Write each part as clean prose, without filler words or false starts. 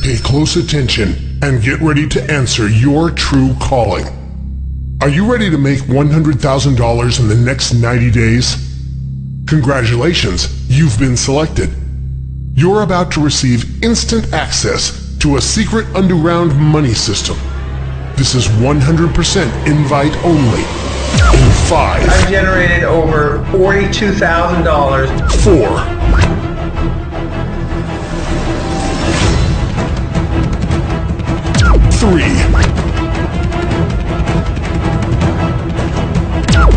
Pay close attention and get ready to answer your true calling. Are you ready to make $100,000 in the next 90 days? Congratulations, you've been selected. You're about to receive instant access to a secret underground money system. This is 100% invite only. In 5. I generated over $42,000. 4. 3.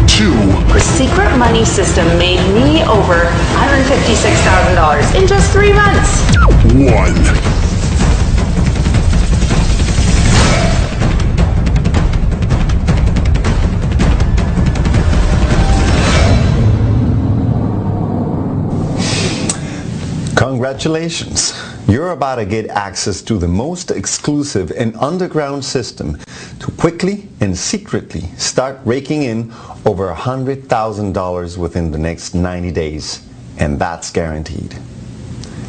2. The secret money system made me over $156,000 in just 3 months. 1. Congratulations! You're about to get access to the most exclusive and underground system to quickly and secretly start raking in over $100,000 within the next 90 days, and that's guaranteed.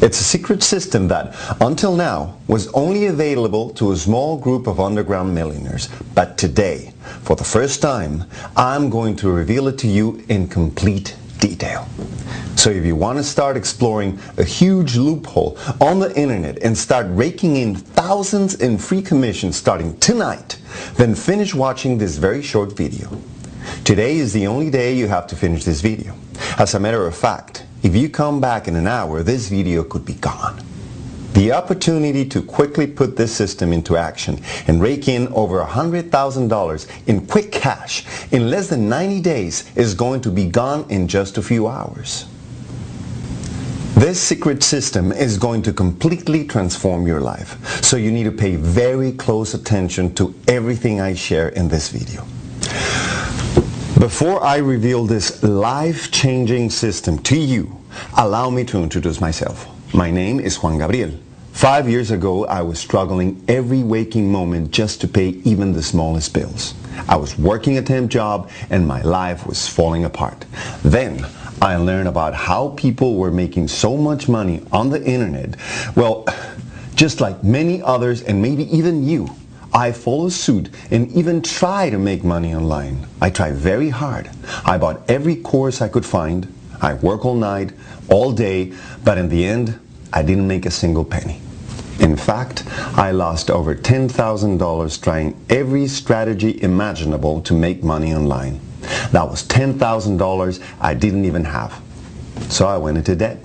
It's a secret system that, until now, was only available to a small group of underground millionaires. But today, for the first time, I'm going to reveal it to you in complete detail. So if you want to start exploring a huge loophole on the internet and start raking in thousands in free commissions starting tonight, then finish watching this very short video. Today is the only day you have to finish this video. As a matter of fact, if you come back in an hour, this video could be gone. The opportunity to quickly put this system into action and rake in over $100,000 in quick cash in less than 90 days is going to be gone in just a few hours. This secret system is going to completely transform your life, so you need to pay very close attention to everything I share in this video. Before I reveal this life-changing system to you, allow me to introduce myself. My name is Juan Gabriel. 5 years ago, I was struggling every waking moment just to pay even the smallest bills. I was working a temp job and my life was falling apart. Then, I learned about how people were making so much money on the internet. Well, just like many others and maybe even you, I followed suit and even try to make money online. I tried very hard. I bought every course I could find. I work all night, all day, but in the end, I didn't make a single penny. In fact, I lost over $10,000 trying every strategy imaginable to make money online. That was $10,000 I didn't even have. So I went into debt.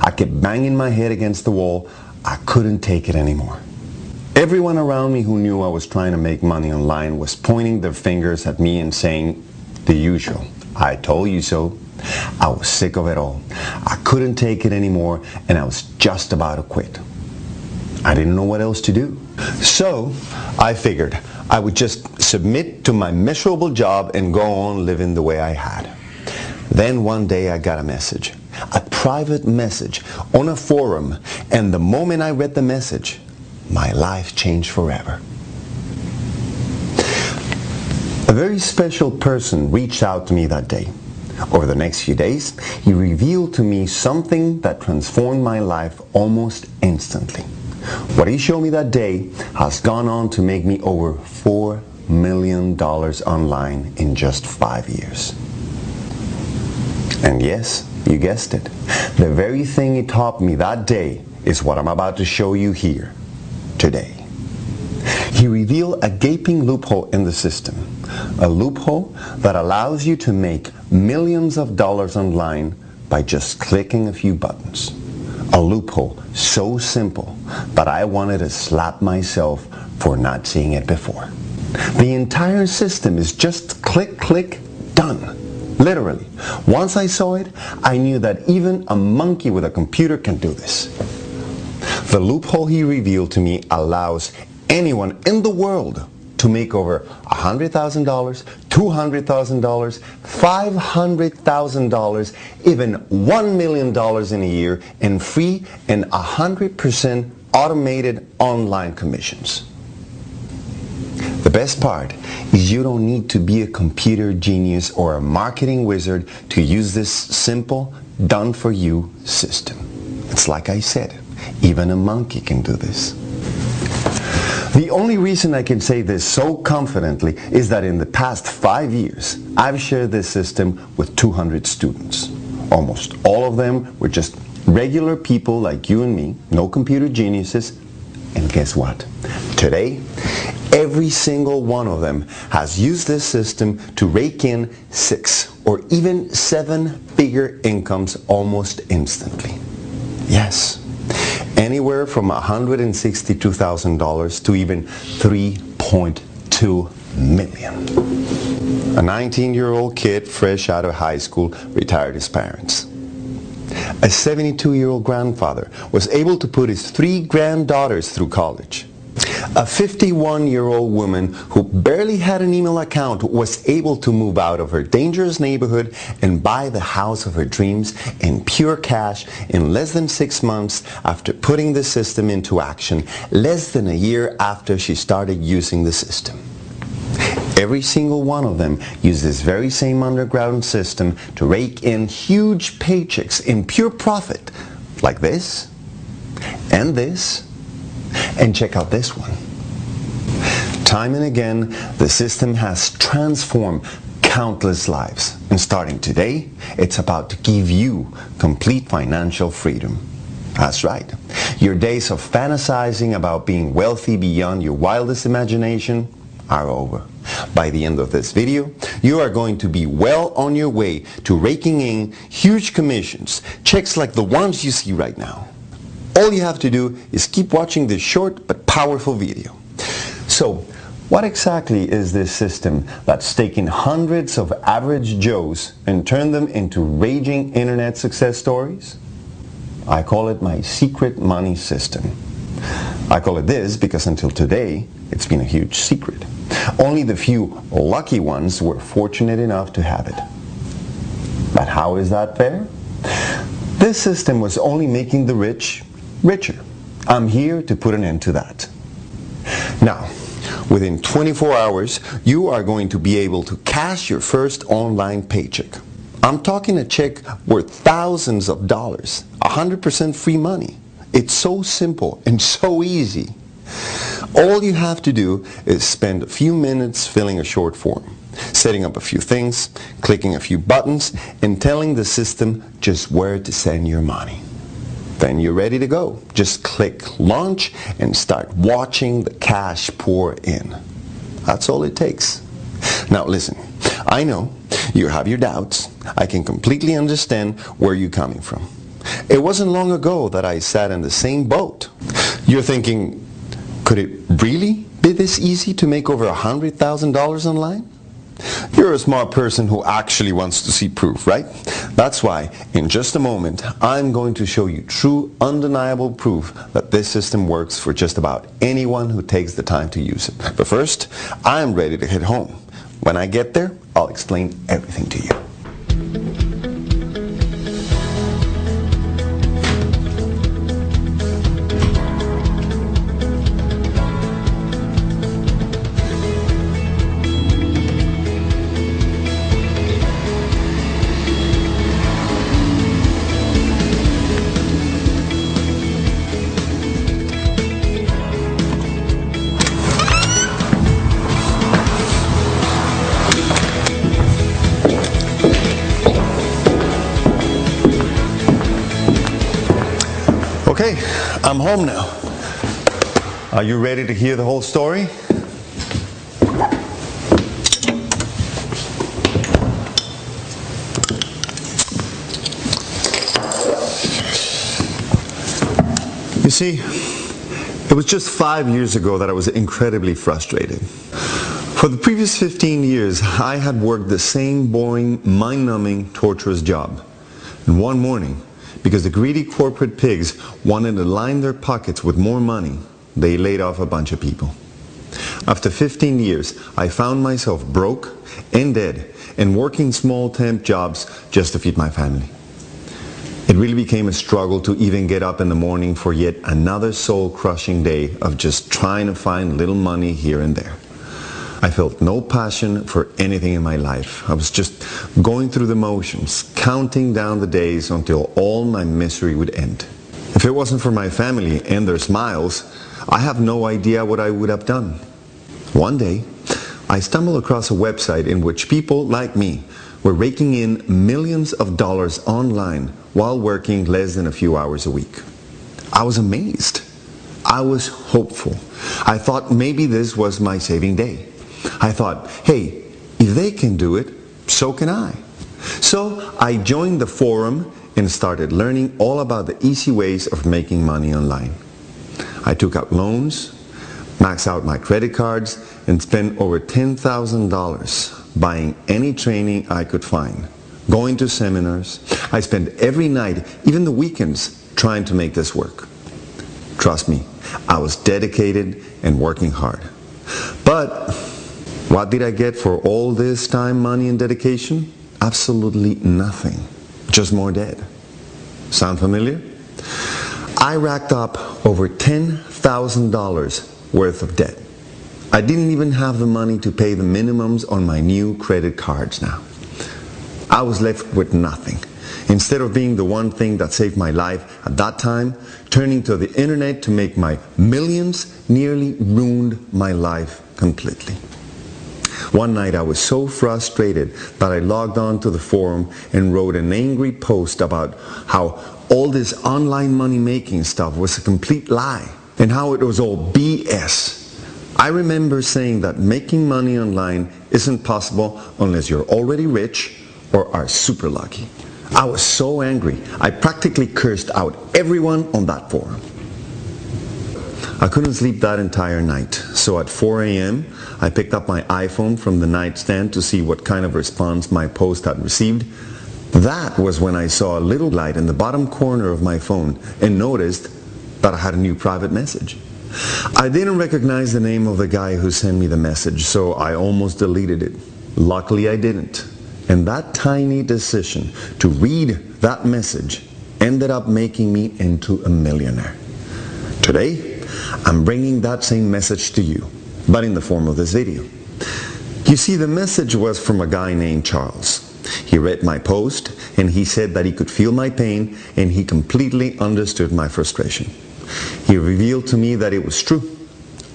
I kept banging my head against the wall. I couldn't take it anymore. Everyone around me who knew I was trying to make money online was pointing their fingers at me and saying the usual, "I told you so." I was sick of it all. I couldn't take it anymore and I was just about to quit. I didn't know what else to do. So I figured I would just submit to my miserable job and go on living the way I had. Then one day I got a message, a private message on a forum, and the moment I read the message, my life changed forever. A very special person reached out to me that day. Over the next few days, he revealed to me something that transformed my life almost instantly. What he showed me that day has gone on to make me over $4 million online in just 5 years. And yes, you guessed it. The very thing he taught me that day is what I'm about to show you here today. He revealed a gaping loophole in the system, a loophole that allows you to make millions of dollars online by just clicking a few buttons. A loophole so simple that I wanted to slap myself for not seeing it before. The entire system is just click, click, done. Literally. Once I saw it, I knew that even a monkey with a computer can do this. The loophole he revealed to me allows anyone in the world to make over $100,000, $200,000, $500,000, even $1 million in a year in free and 100% automated online commissions. The best part is you don't need to be a computer genius or a marketing wizard to use this simple, done-for-you system. It's like I said, even a monkey can do this. The only reason I can say this so confidently is that in the past 5 years, I've shared this system with 200 students. Almost all of them were just regular people like you and me, no computer geniuses. And guess what? Today, every single one of them has used this system to rake in 6 or even 7-figure incomes almost instantly. Yes, anywhere from $162,000 to even $3.2 million. A 19-year-old kid fresh out of high school retired his parents. A 72-year-old grandfather was able to put his 3 granddaughters through college. A 51-year-old woman who barely had an email account was able to move out of her dangerous neighborhood and buy the house of her dreams in pure cash in less than 6 months after putting the system into action, less than a year after she started using the system. Every single one of them used this very same underground system to rake in huge paychecks in pure profit, like this, and check out this one. Time and again, the system has transformed countless lives. And starting today, it's about to give you complete financial freedom. That's right. Your days of fantasizing about being wealthy beyond your wildest imagination are over. By the end of this video, you are going to be well on your way to raking in huge commissions, checks like the ones you see right now. All you have to do is keep watching this short but powerful video. So, what exactly is this system that's taken hundreds of average Joes and turned them into raging internet success stories? I call it my secret money system. I call it this because until today, it's been a huge secret. Only the few lucky ones were fortunate enough to have it. But how is that fair? This system was only making the rich richer. I'm here to put an end to that. Now, within 24 hours, you are going to be able to cash your first online paycheck. I'm talking a check worth thousands of dollars, 100% free money. It's so simple and so easy. All you have to do is spend a few minutes filling a short form, setting up a few things, clicking a few buttons, and telling the system just where to send your money. Then you're ready to go. Just click launch and start watching the cash pour in. That's all it takes. Now listen, I know you have your doubts. I can completely understand where you're coming from. It wasn't long ago that I sat in the same boat. You're thinking, could it really be this easy to make over $100,000 online? You're a smart person who actually wants to see proof, right? That's why, in just a moment, I'm going to show you true, undeniable proof that this system works for just about anyone who takes the time to use it. But first, I'm ready to head home. When I get there, I'll explain everything to you. Okay, I'm home now. Are you ready to hear the whole story? You see, it was just 5 years ago that I was incredibly frustrated. For the previous 15 years, I had worked the same boring, mind-numbing, torturous job. And one morning, because the greedy corporate pigs wanted to line their pockets with more money, they laid off a bunch of people. After 15 years, I found myself broke and dead and working small temp jobs just to feed my family. It really became a struggle to even get up in the morning for yet another soul-crushing day of just trying to find little money here and there. I felt no passion for anything in my life. I was just going through the motions, counting down the days until all my misery would end. If it wasn't for my family and their smiles, I have no idea what I would have done. One day, I stumbled across a website in which people like me were raking in millions of dollars online while working less than a few hours a week. I was amazed. I was hopeful. I thought maybe this was my saving day. I thought, hey, if they can do it, so can I. So I joined the forum and started learning all about the easy ways of making money online. I took out loans, maxed out my credit cards, and spent over $10,000 buying any training I could find, going to seminars. I spent every night, even the weekends, trying to make this work. Trust me, I was dedicated and working hard. But what did I get for all this time, money, and dedication? Absolutely nothing. Just more debt. Sound familiar? I racked up over $10,000 worth of debt. I didn't even have the money to pay the minimums on my new credit cards now. I was left with nothing. Instead of being the one thing that saved my life at that time, turning to the internet to make my millions nearly ruined my life completely. One night I was so frustrated that I logged on to the forum and wrote an angry post about how all this online money making stuff was a complete lie and how it was all BS. I remember saying that making money online isn't possible unless you're already rich or are super lucky. I was so angry, I practically cursed out everyone on that forum. I couldn't sleep that entire night, so at 4 a.m. I picked up my iPhone from the nightstand to see what kind of response my post had received. That was when I saw a little light in the bottom corner of my phone and noticed that I had a new private message. I didn't recognize the name of the guy who sent me the message, so I almost deleted it. Luckily I didn't. And that tiny decision to read that message ended up making me into a millionaire. Today, I'm bringing that same message to you, but in the form of this video. You see, the message was from a guy named Charles. He read my post and he said that he could feel my pain and he completely understood my frustration. He revealed to me that it was true.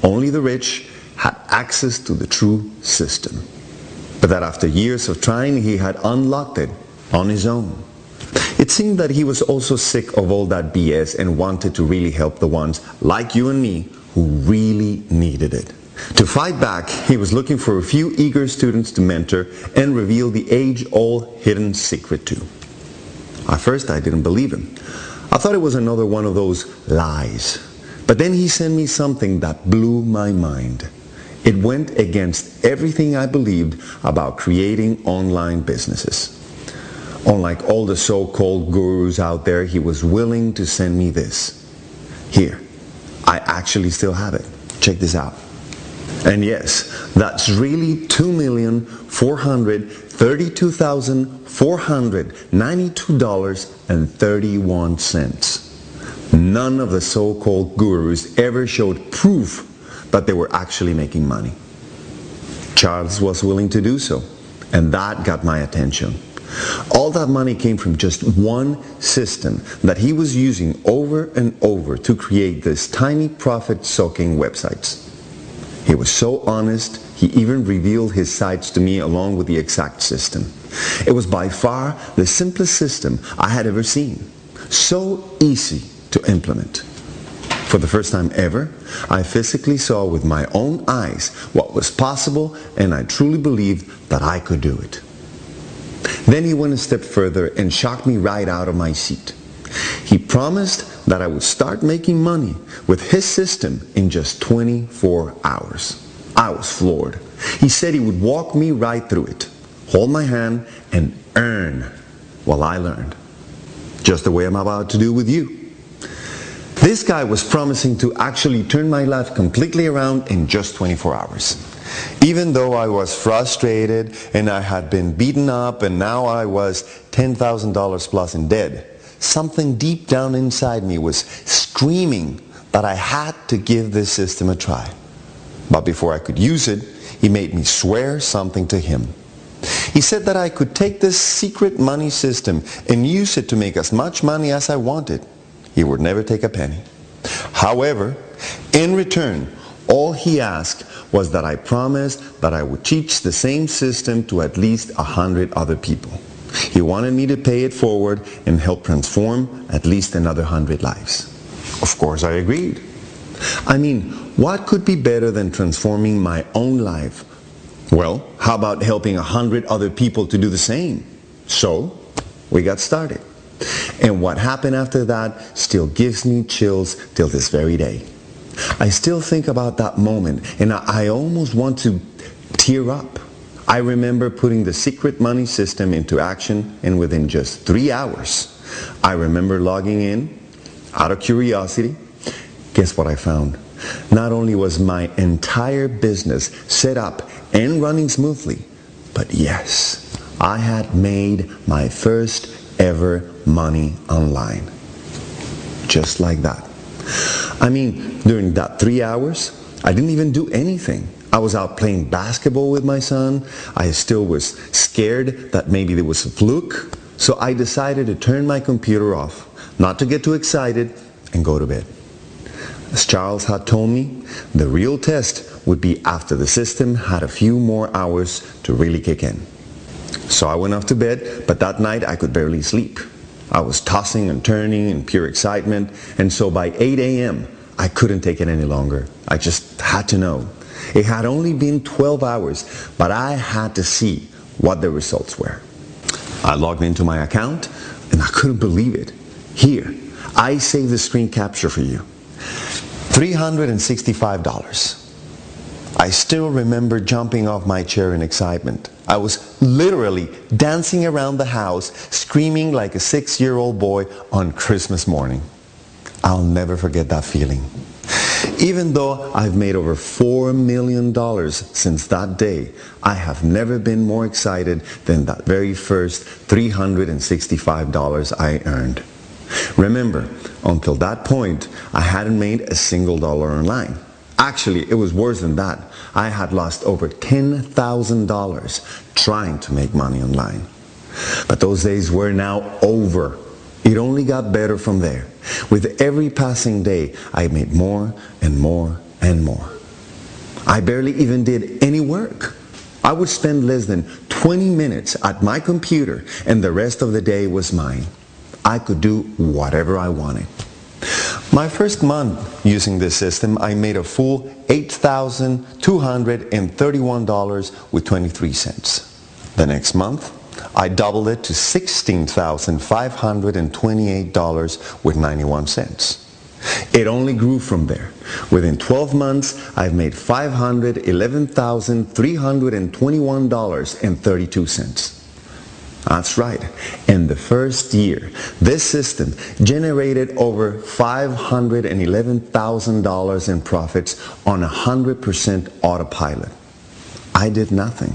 Only the rich had access to the true system. But that after years of trying, he had unlocked it on his own. It seemed that he was also sick of all that BS and wanted to really help the ones like you and me who really needed it. To fight back, he was looking for a few eager students to mentor and reveal the age-old hidden secret to. At first, I didn't believe him. I thought it was another one of those lies. But then he sent me something that blew my mind. It went against everything I believed about creating online businesses. Unlike all the so-called gurus out there, he was willing to send me this. Here, I actually still have it. Check this out. And yes, that's really $2,432,492.31. None of the so-called gurus ever showed proof that they were actually making money. Charles was willing to do so, and that got my attention. All that money came from just one system that he was using over and over to create these tiny profit-soaking websites. He was so honest, he even revealed his sites to me along with the exact system. It was by far the simplest system I had ever seen. So easy to implement. For the first time ever, I physically saw with my own eyes what was possible, and I truly believed that I could do it. Then he went a step further and shocked me right out of my seat. He promised that I would start making money with his system in just 24 hours. I was floored. He said he would walk me right through it, hold my hand, and earn while I learned. Just the way I'm about to do with you. This guy was promising to actually turn my life completely around in just 24 hours. Even though I was frustrated and I had been beaten up and now I was $10,000 plus in debt, something deep down inside me was screaming that I had to give this system a try. But before I could use it, he made me swear something to him. He said that I could take this secret money system and use it to make as much money as I wanted. He would never take a penny. However, In return, all he asked was that I promised that I would teach the same system to at least 100 other people. He wanted me to pay it forward and help transform at least another 100 lives. Of course, I agreed. I mean, what could be better than transforming my own life? Well, how about helping 100 other people to do the same? So, we got started. And what happened after that still gives me chills till this very day. I still think about that moment, and I almost want to tear up. I remember putting the secret money system into action, and within just 3 hours, I remember logging in out of curiosity. Guess what I found? Not only was my entire business set up and running smoothly, but yes, I had made my first ever money online. Just like that. I mean, during that 3 hours, I didn't even do anything. I was out playing basketball with my son. I still was scared that maybe there was a fluke. So I decided to turn my computer off, not to get too excited, and go to bed. As Charles had told me, the real test would be after the system had a few more hours to really kick in. So I went off to bed, but that night I could barely sleep. I was tossing and turning in pure excitement, and so by 8 a.m., I couldn't take it any longer. I just had to know. It had only been 12 hours, but I had to see what the results were. I logged into my account, and I couldn't believe it. Here, I saved the screen capture for you. $365. I still remember jumping off my chair in excitement. I was literally dancing around the house, screaming like a 6-year-old boy on Christmas morning. I'll never forget that feeling. Even though I've made over $4 million since that day, I have never been more excited than that very first $365 I earned. Remember, until that point, I hadn't made a single dollar online. Actually, it was worse than that. I had lost over $10,000 trying to make money online. But those days were now over. It only got better from there. With every passing day, I made more and more and more. I barely even did any work. I would spend less than 20 minutes at my computer, and the rest of the day was mine. I could do whatever I wanted. My first month using this system, I made a full $8,231.23. The next month, I doubled it to $16,528.91. It only grew from there. Within 12 months, I've made $511,321.32. That's right. In the first year, this system generated over $511,000 in profits on 100% autopilot. I did nothing.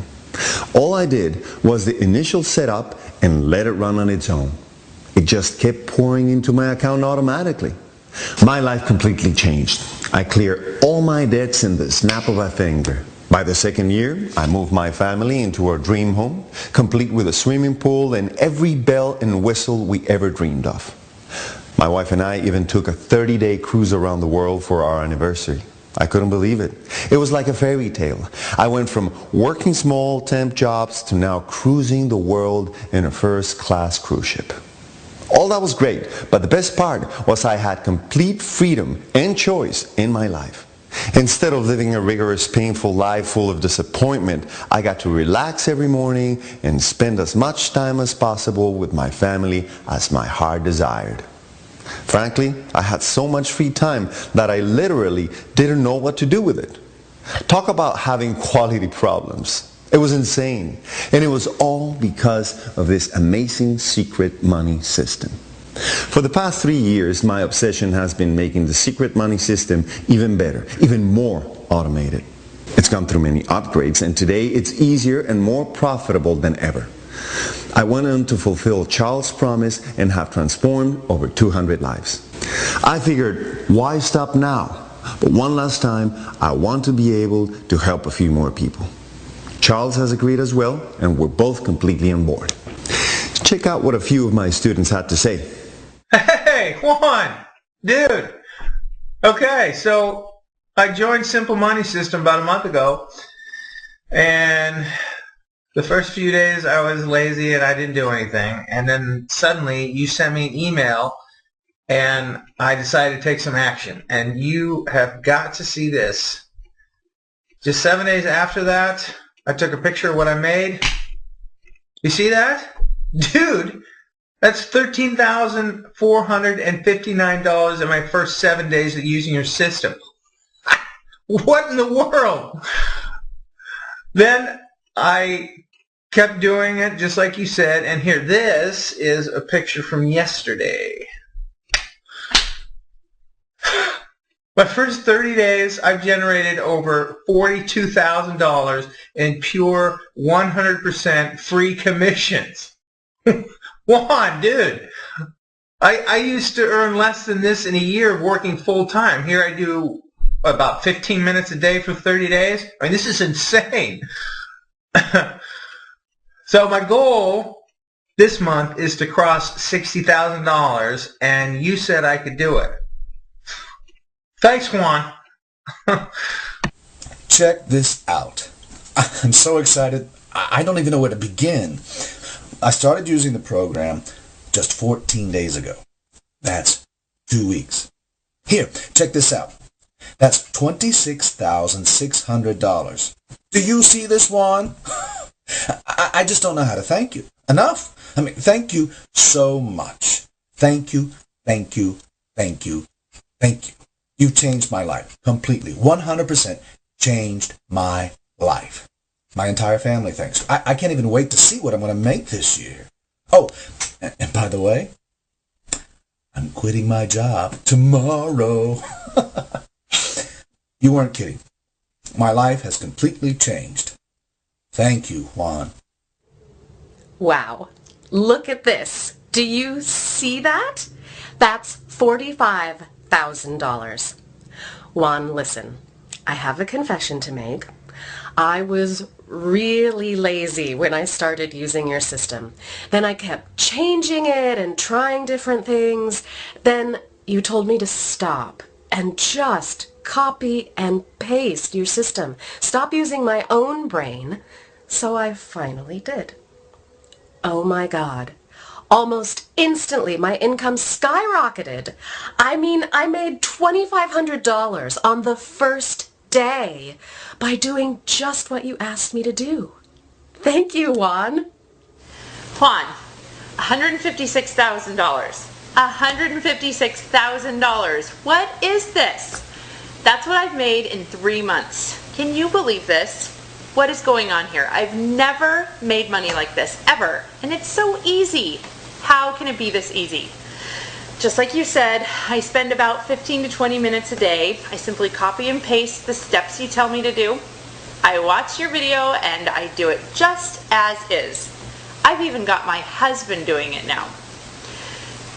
All I did was the initial setup and let it run on its own. It just kept pouring into my account automatically. My life completely changed. I cleared all my debts in the snap of a finger. By the second year, I moved my family into our dream home, complete with a swimming pool and every bell and whistle we ever dreamed of. My wife and I even took a 30-day cruise around the world for our anniversary. I couldn't believe it. It was like a fairy tale. I went from working small temp jobs to now cruising the world in a first-class cruise ship. All that was great, but the best part was I had complete freedom and choice in my life. Instead of living a rigorous, painful life full of disappointment, I got to relax every morning and spend as much time as possible with my family as my heart desired. Frankly, I had so much free time that I literally didn't know what to do with it. Talk about having quality problems. It was insane. And it was all because of this amazing secret money system. For the past 3 years, my obsession has been making the secret money system even better, even more automated. It's gone through many upgrades, and today it's easier and more profitable than ever. I went on to fulfill Charles' promise and have transformed over 200 lives. I figured, why stop now? But one last time, I want to be able to help a few more people. Charles has agreed as well, and we're both completely on board. Check out what a few of my students had to say. Hey, Juan! Dude! Okay, so I joined Simple Money System about a month ago, and the first few days I was lazy and I didn't do anything, and then suddenly you sent me an email and I decided to take some action, and you have got to see this. Just 7 days after that, I took a picture of what I made. You see that? Dude, that's $13,459 in my first 7 days of using your system. What in the world? Then I kept doing it just like you said, and here, this is a picture from yesterday. My first 30 days, I've generated over $42,000 in pure 100% free commissions. Juan, dude, I used to earn less than this in a year of working full-time. Here I do about 15 minutes a day for 30 days. I mean, this is insane. So my goal this month is to cross $60,000, and you said I could do it. Thanks, Juan. Check this out. I'm so excited, I don't even know where to begin. I started using the program just 14 days ago. That's 2 weeks. Here, check this out. That's $26,600. Do you see this, Juan? I just don't know how to thank you. Enough. I mean, thank you so much. Thank you, thank you, thank you, thank you. You changed my life completely. 100% changed my life. My entire family thanks you. I can't even wait to see what I'm going to make this year. Oh, and by the way, I'm quitting my job tomorrow. You weren't kidding. My life has completely changed. Thank you, Juan. Wow. Look at this. Do you see that? That's $45,000. Juan, listen. I have a confession to make. I was really lazy when I started using your system. Then I kept changing it and trying different things. Then you told me to stop and just copy and paste your system. Stop using my own brain. So I finally did. Oh my God. Almost instantly, my income skyrocketed. I mean, I made $2,500 on the first day by doing just what you asked me to do. Thank you, Juan. Juan, $156,000. $156,000. What is this? That's what I've made in 3 months. Can you believe this? What is going on here? I've never made money like this, ever. And it's so easy. How can it be this easy? Just like you said, I spend about 15 to 20 minutes a day. I simply copy and paste the steps you tell me to do. I watch your video and I do it just as is. I've even got my husband doing it now.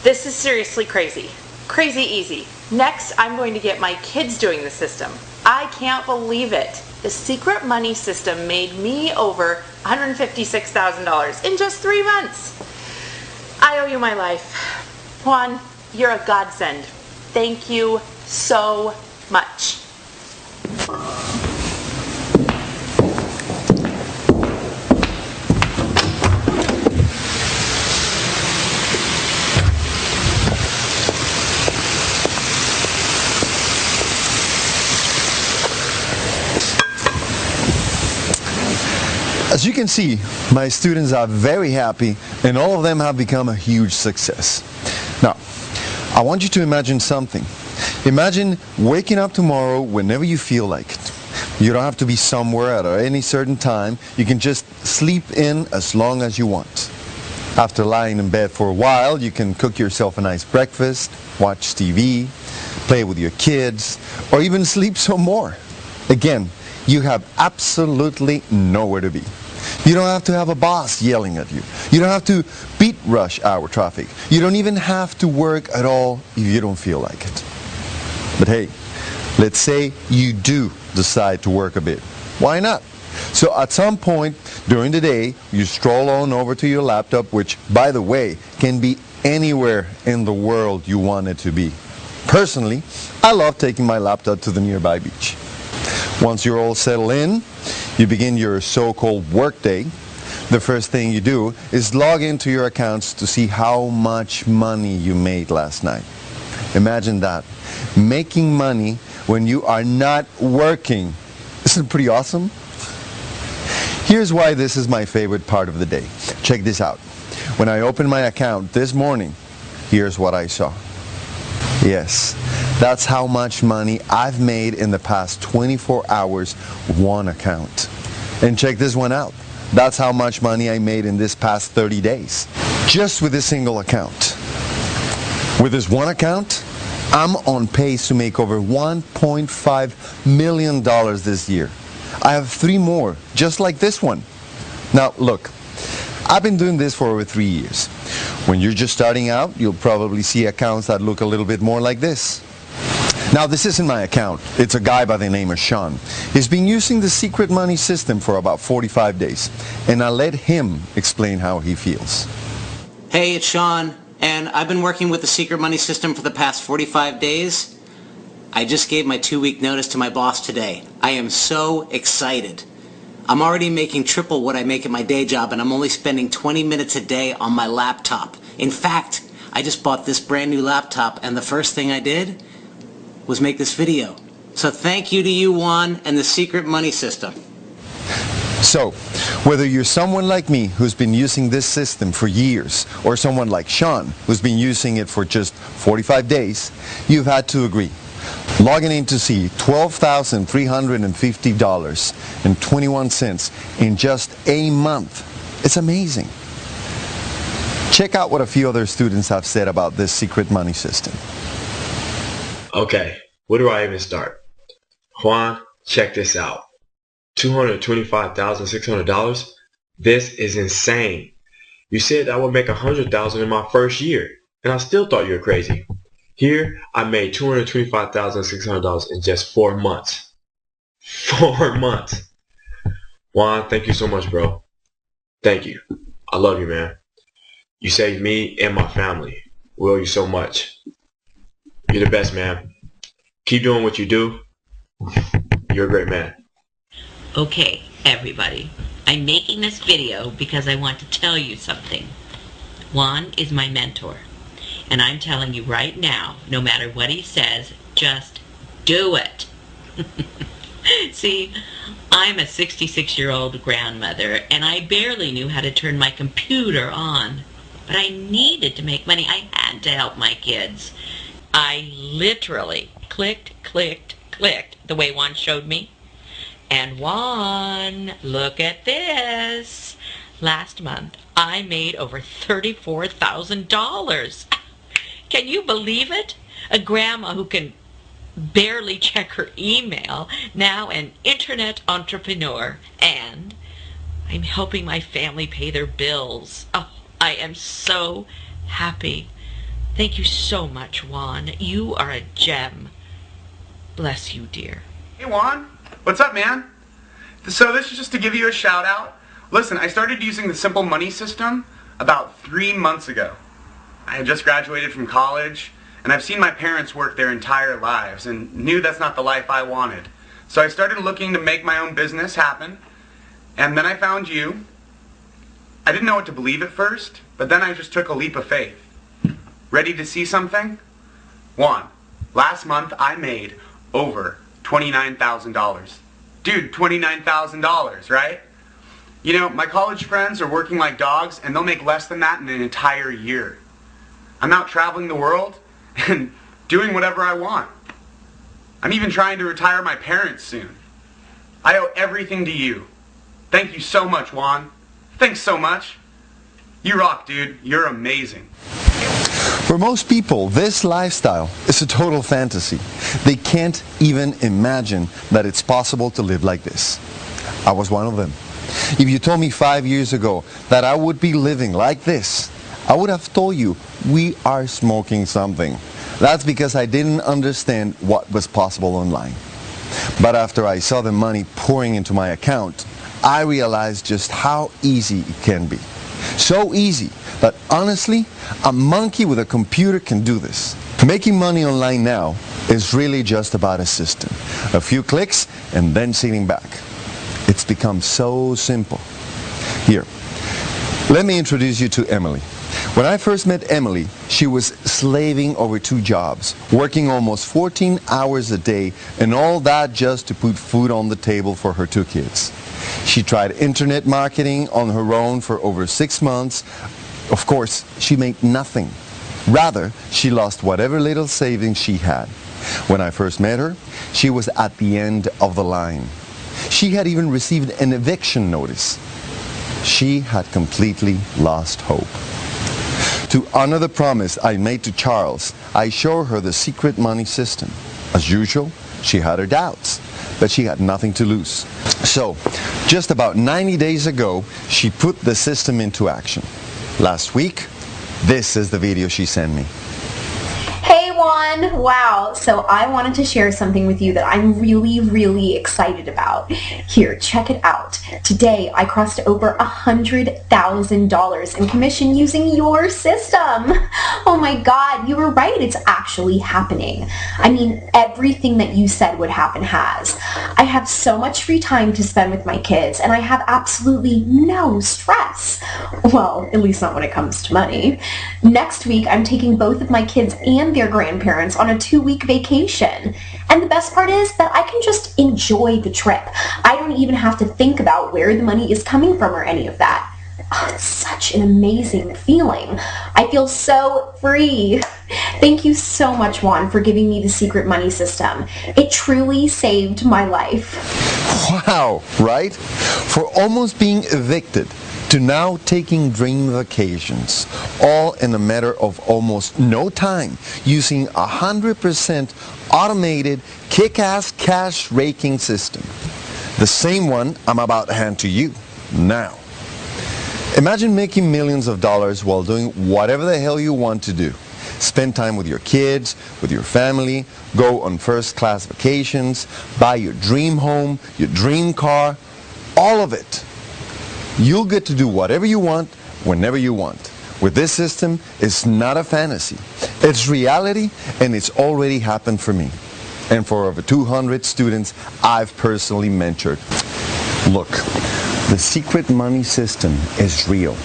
This is seriously crazy. Crazy easy. Next, I'm going to get my kids doing the system. I can't believe it. The secret money system made me over $156,000 in just 3 months. I owe you my life. Juan, you're a godsend. Thank you so much. As you can see, my students are very happy and all of them have become a huge success. Now, I want you to imagine something. Imagine waking up tomorrow whenever you feel like it. You don't have to be somewhere at any certain time. You can just sleep in as long as you want. After lying in bed for a while, you can cook yourself a nice breakfast, watch TV, play with your kids, or even sleep some more. Again, you have absolutely nowhere to be. You don't have to have a boss yelling at you. You don't have to beat rush hour traffic. You don't even have to work at all if you don't feel like it. But hey, let's say you do decide to work a bit. Why not? So at some point during the day, you stroll on over to your laptop, which, by the way, can be anywhere in the world you want it to be. Personally, I love taking my laptop to the nearby beach. Once you're all settled in, you begin your so-called work day. The first thing you do is log into your accounts to see how much money you made last night. Imagine that, making money when you are not working. Isn't it pretty awesome? Here's why this is my favorite part of the day. Check this out. When I opened my account this morning, here's what I saw. Yes, that's how much money I've made in the past 24 hours, one account. And check this one out. That's how much money I made in this past 30 days, just with a single account. With this one account, I'm on pace to make over $1.5 million this year. I have 3 more, just like this one. Now, look, I've been doing this for over 3 years. When you're just starting out, you'll probably see accounts that look a little bit more like this. Now, this isn't my account. It's a guy by the name of Sean. He's been using the secret money system for about 45 days, and I'll let him explain how he feels. Hey, it's Sean, and I've been working with the secret money system for the past 45 days. I just gave my 2-week notice to my boss today. I am so excited. I'm already making triple what I make at my day job, and I'm only spending 20 minutes a day on my laptop. In fact, I just bought this brand new laptop, and the first thing I did was make this video. So thank you to you, Juan, and the secret money system. So, whether you're someone like me who's been using this system for years, or someone like Sean who's been using it for just 45 days, you've had to agree. Logging in to see $12,350.21 in just a month. It's amazing. Check out what a few other students have said about this secret money system. Okay, where do I even start? Juan, check this out. $225,600? This is insane. You said I would make $100,000 in my first year, and I still thought you were crazy. Here, I made $225,600 in just 4 months. 4 months. Juan, thank you so much, bro. Thank you. I love you, man. You saved me and my family. We owe you so much. You're the best, man. Keep doing what you do. You're a great man. Okay, everybody. I'm making this video because I want to tell you something. Juan is my mentor. And I'm telling you right now, no matter what he says, just do it. See, I'm a 66-year-old grandmother, and I barely knew how to turn my computer on. But I needed to make money. I had to help my kids. I literally clicked the way Juan showed me. And Juan, look at this. Last month, I made over $34,000. Can you believe it? A grandma who can barely check her email, now an internet entrepreneur, and I'm helping my family pay their bills. Oh, I am so happy. Thank you so much, Juan. You are a gem. Bless you, dear. Hey, Juan. What's up, man? So this is just to give you a shout out. Listen, I started using the simple money system about 3 months ago. I had just graduated from college, and I've seen my parents work their entire lives and knew that's not the life I wanted. So I started looking to make my own business happen, and then I found you. I didn't know what to believe at first, but then I just took a leap of faith. Ready to see something? Juan, last month I made over $29,000. Dude, $29,000, right? You know, my college friends are working like dogs, and they'll make less than that in an entire year. I'm out traveling the world and doing whatever I want. I'm even trying to retire my parents soon. I owe everything to you. Thank you so much, Juan. Thanks so much. You rock, dude. You're amazing. For most people, this lifestyle is a total fantasy. They can't even imagine that it's possible to live like this. I was one of them. If you told me 5 years ago that I would be living like this, I would have told you we are smoking something. That's because I didn't understand what was possible online. But after I saw the money pouring into my account, I realized just how easy it can be. So easy that honestly, a monkey with a computer can do this. Making money online now is really just about a system. A few clicks and then sitting back. It's become so simple. Here, let me introduce you to Emily. When I first met Emily, she was slaving over 2 jobs, working almost 14 hours a day, and all that just to put food on the table for her 2 kids. She tried internet marketing on her own for over 6 months. Of course, she made nothing. Rather, she lost whatever little savings she had. When I first met her, she was at the end of the line. She had even received an eviction notice. She had completely lost hope. To honor the promise I made to Charles, I showed her the secret money system. As usual, she had her doubts, but she had nothing to lose. So, just about 90 days ago, she put the system into action. Last week, this is the video she sent me. Hey Juan! Wow, so I wanted to share something with you that I'm really excited about. Here, check it out. Today I crossed over $100,000 in commission using your system. Oh my god, you were right, it's actually happening. I mean, everything that you said would happen has. I have so much free time to spend with my kids and I have absolutely no stress. Well, at least not when it comes to money. Next week I'm taking both of my kids and their grandparents on a 2-week vacation. And the best part is that I can just enjoy the trip. I don't even have to think about where the money is coming from or any of that. Oh, it's such an amazing feeling. I feel so free. Thank you so much, Juan, for giving me the secret money system. It truly saved my life. Wow, right? For almost being evicted to now taking dream vacations, all in a matter of almost no time, using 100% automated, kick-ass cash raking system. The same one I'm about to hand to you now. Imagine making millions of dollars while doing whatever the hell you want to do. Spend time with your kids, with your family, go on first-class vacations, buy your dream home, your dream car, all of it. You'll get to do whatever you want, whenever you want. With this system, it's not a fantasy. It's reality, and it's already happened for me. And for over 200 students I've personally mentored. Look, the secret money system is real.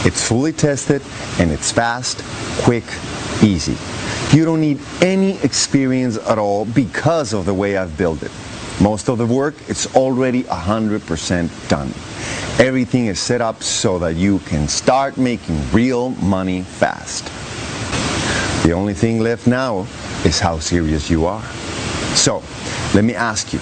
It's fully tested, and it's fast, quick, easy. You don't need any experience at all because of the way I've built it. Most of the work is already 100% done. Everything is set up so that you can start making real money fast. The only thing left now is how serious you are. So, let me ask you,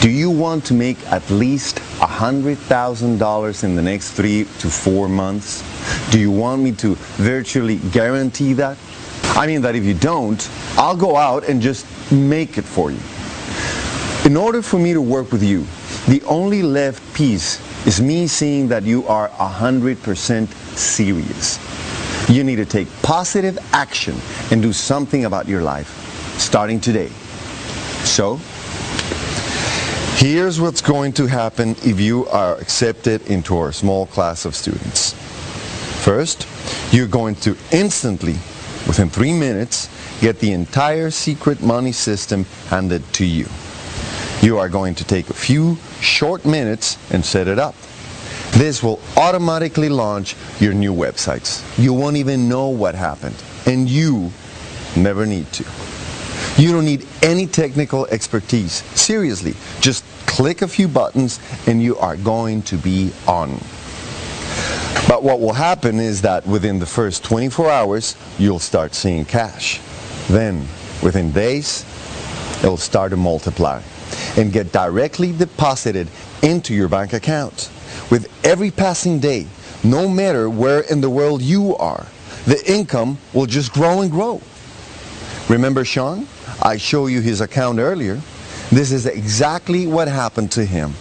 do you want to make at least $100,000 in the next 3 to 4 months? Do you want me to virtually guarantee that? I mean that if you don't, I'll go out and just make it for you. In order for me to work with you, the only left piece is me seeing that you are 100% serious. You need to take positive action and do something about your life, starting today. So, here's what's going to happen if you are accepted into our small class of students. First, you're going to instantly, within 3 minutes, get the entire secret money system handed to you. You are going to take a few short minutes and set it up. This will automatically launch your new websites. You won't even know what happened, and you never need to. You don't need any technical expertise. Seriously, just click a few buttons and you are going to be on. But what will happen is that within the first 24 hours, you'll start seeing cash. Then, within days, it'll start to multiply and get directly deposited into your bank account. With every passing day, no matter where in the world you are, the income will just grow and grow. Remember Sean? I showed you his account earlier. This is exactly what happened to him.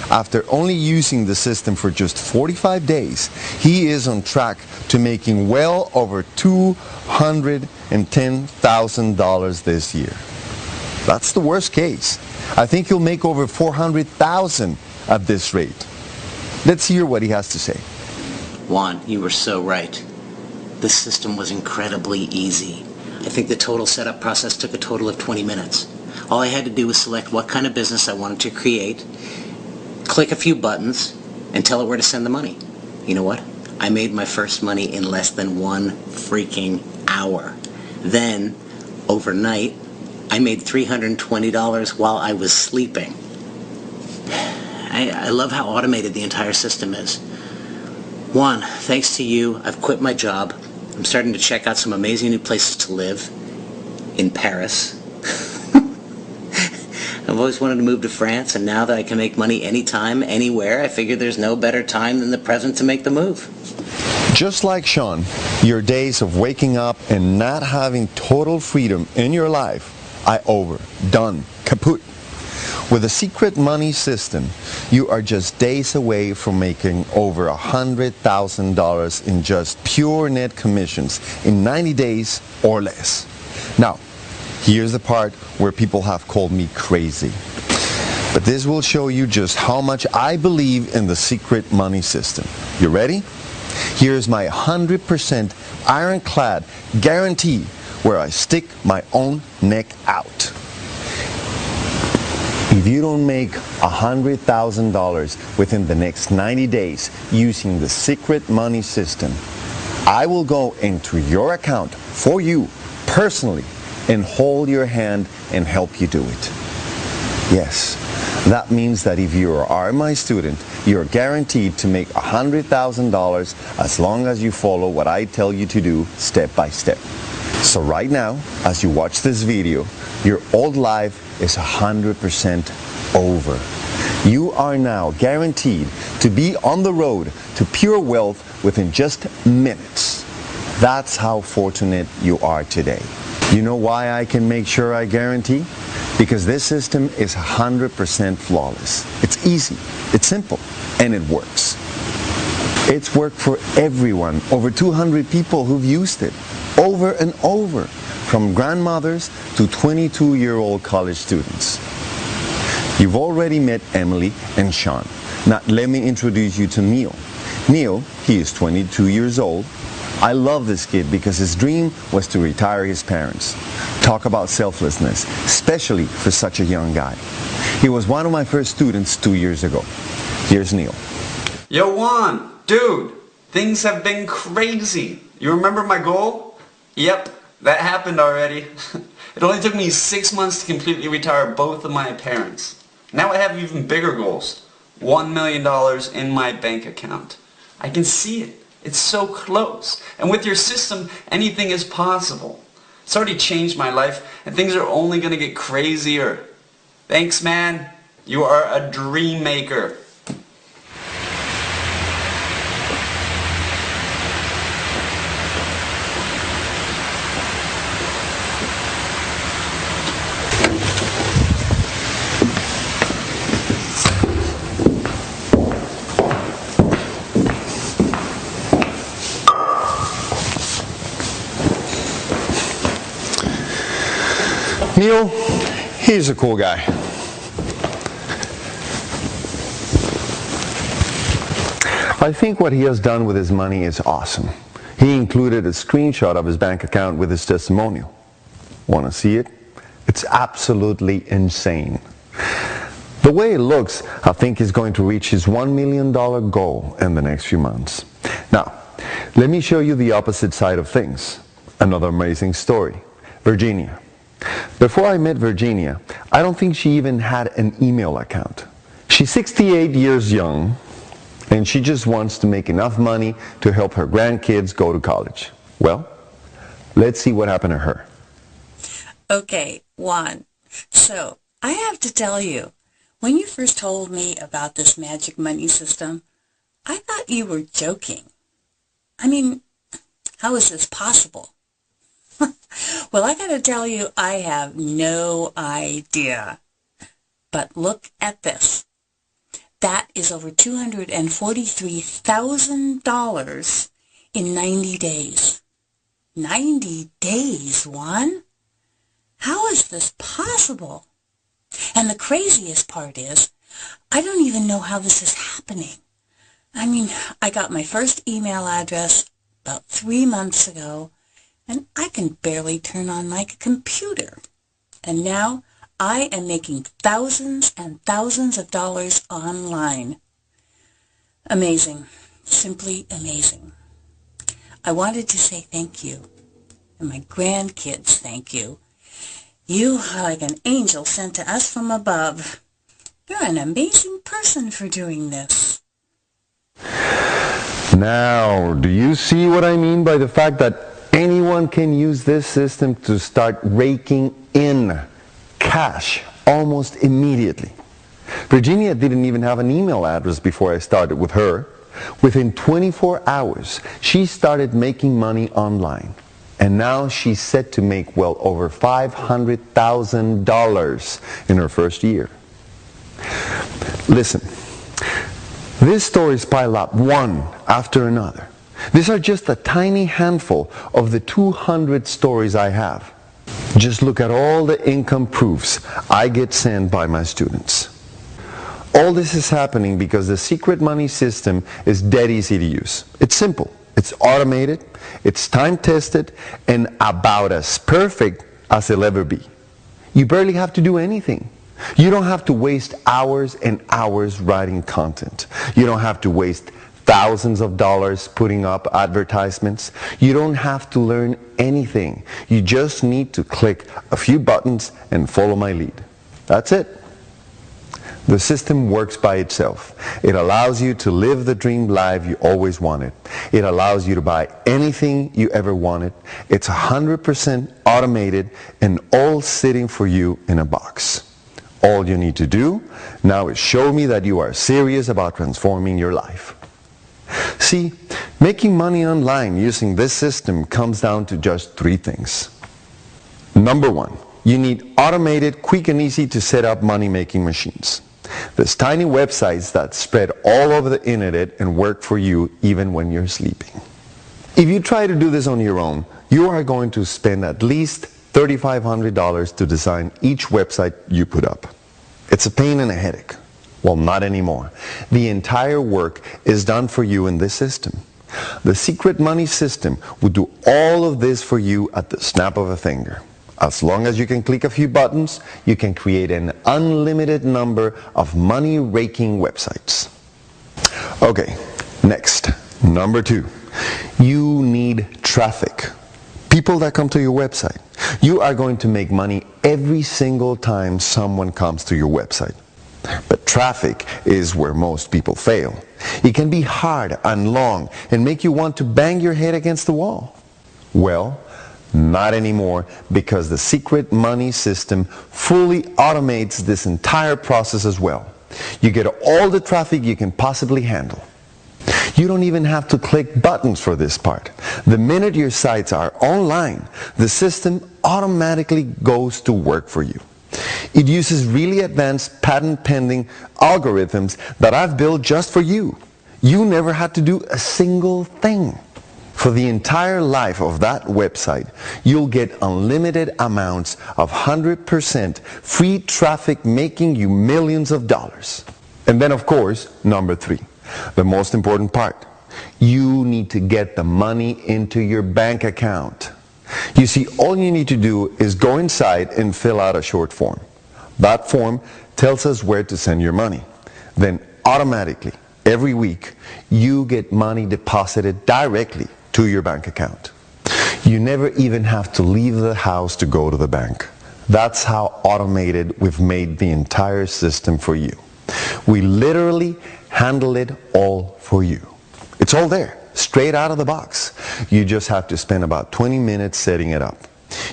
After only using the system for just 45 days, he is on track to making well over $210,000 this year. That's the worst case. I think he'll make over $400,000 at this rate. Let's hear what he has to say. Juan, you were so right. This system was incredibly easy. I think the total setup process took a total of 20 minutes. All I had to do was select what kind of business I wanted to create, click a few buttons, and tell it where to send the money. You know what? I made my first money in less than 1 freaking hour. Then, overnight, I made $320 while I was sleeping. I love how automated the entire system is. Juan, thanks to you, I've quit my job. I'm starting to check out some amazing new places to live. In Paris. I've always wanted to move to France, and now that I can make money anytime, anywhere, I figure there's no better time than the present to make the move. Just like Sean, your days of waking up and not having total freedom in your life are over, done, kaput. With the secret money system, you are just days away from making over $100,000 in just pure net commissions in 90 days or less. Now, here's the part where people have called me crazy. But this will show you just how much I believe in the secret money system. You ready? Here's my 100% ironclad guarantee where I stick my own neck out. If you don't make $100,000 within the next 90 days using the secret money system, I will go into your account for you personally and hold your hand and help you do it. Yes, that means that if you are my student, you're guaranteed to make $100,000 as long as you follow what I tell you to do step by step. So right now, as you watch this video, your old life is 100% over. You are now guaranteed to be on the road to pure wealth within just minutes. That's how fortunate you are today. You know why I can make sure I guarantee? Because this system is 100% flawless. It's easy, it's simple, and it works. It's worked for everyone, over 200 people who've used it, over and over, from grandmothers to 22-year-old college students. You've already met Emily and Sean. Now let me introduce you to Neil. Neil, he is 22 years old. I love this kid because his dream was to retire his parents. Talk about selflessness, especially for such a young guy. He was one of my first students 2 years ago. Here's Neil. Yo, Juan, dude, things have been crazy. You remember my goal? Yep, that happened already. It only took me 6 months to completely retire both of my parents. Now I have even bigger goals. $1 million in my bank account. I can see it. It's so close. And with your system, anything is possible. It's already changed my life, and things are only going to get crazier. Thanks, man. You are a dream maker. Neil, he's a cool guy. I think what he has done with his money is awesome. He included a screenshot of his bank account with his testimonial. Want to see it? It's absolutely insane. The way it looks, I think he's going to reach his $1 million goal in the next few months. Now, let me show you the opposite side of things. Another amazing story. Virginia. Before I met Virginia, I don't think she even had an email account. She's 68 years young, and she just wants to make enough money to help her grandkids go to college. Well, let's see what happened to her. Okay, Juan. So, I have to tell you, when you first told me about this magic money system, I thought you were joking. I mean, how is this possible? Well, I gotta tell you, I have no idea. But look at this. That is over $243,000 in 90 days. 90 days, Juan? How is this possible? And the craziest part is, I don't even know how this is happening. I mean, I got my first email address about 3 months ago, and I can barely turn on my computer. And now I am making thousands and thousands of dollars online. Amazing. Simply amazing. I wanted to say thank you. And my grandkids, thank you. You are like an angel sent to us from above. You're an amazing person for doing this. Now, do you see what I mean by the fact that anyone can use this system to start raking in cash almost immediately? Virginia didn't even have an email address before I started with her. Within 24 hours, she started making money online. And now she's set to make well over $500,000 in her first year. Listen, these stories pile up one after another. These are just a tiny handful of the 200 stories I have. Just look at all the income proofs I get sent by my students. All this is happening because the secret money system is dead easy to use. It's simple, it's automated, it's time-tested, and about as perfect as it'll ever be. You barely have to do anything. You don't have to waste hours and hours writing content. You don't have to waste thousands of dollars putting up advertisements. You don't have to learn anything. You just need to click a few buttons and follow my lead. That's it. The system works by itself. It allows you to live the dream life you always wanted. It allows you to buy anything you ever wanted. It's 100% automated and all sitting for you in a box. All you need to do now is show me that you are serious about transforming your life. See, making money online using this system comes down to just three things. Number one, you need automated, quick and easy to set up money-making machines. There's tiny websites that spread all over the internet and work for you even when you're sleeping. If you try to do this on your own, you are going to spend at least $3,500 to design each website you put up. It's a pain and a headache. Well, not anymore. The entire work is done for you in this system. The secret money system will do all of this for you at the snap of a finger. As long as you can click a few buttons, you can create an unlimited number of money-raking websites. Okay, next, number two. You need traffic. People that come to your website. You are going to make money every single time someone comes to your website. But traffic is where most people fail. It can be hard and long and make you want to bang your head against the wall. Well, not anymore, because the secret money system fully automates this entire process as well. You get all the traffic you can possibly handle. You don't even have to click buttons for this part. The minute your sites are online, the system automatically goes to work for you. It uses really advanced patent-pending algorithms that I've built just for you. You never had to do a single thing. For the entire life of that website, you'll get unlimited amounts of 100% free traffic making you millions of dollars. And then, of course, number three, the most important part. You need to get the money into your bank account. You see, all you need to do is go inside and fill out a short form. That form tells us where to send your money. Then automatically, every week, you get money deposited directly to your bank account. You never even have to leave the house to go to the bank. That's how automated we've made the entire system for you. We literally handle it all for you. It's all there, straight out of the box. You just have to spend about 20 minutes setting it up.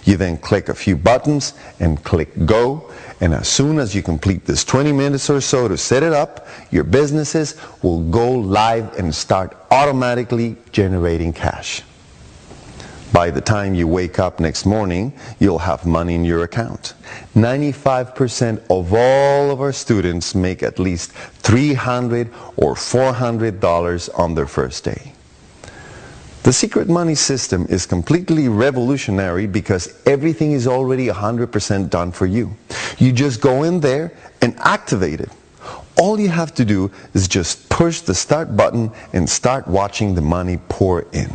You then click a few buttons and click go, and as soon as you complete this 20 minutes or so to set it up, your businesses will go live and start automatically generating cash. By the time you wake up next morning, you'll have money in your account. 95% of all of our students make at least $300 or $400 on their first day. The secret money system is completely revolutionary because everything is already 100% done for you. You just go in there and activate it. All you have to do is just push the start button and start watching the money pour in.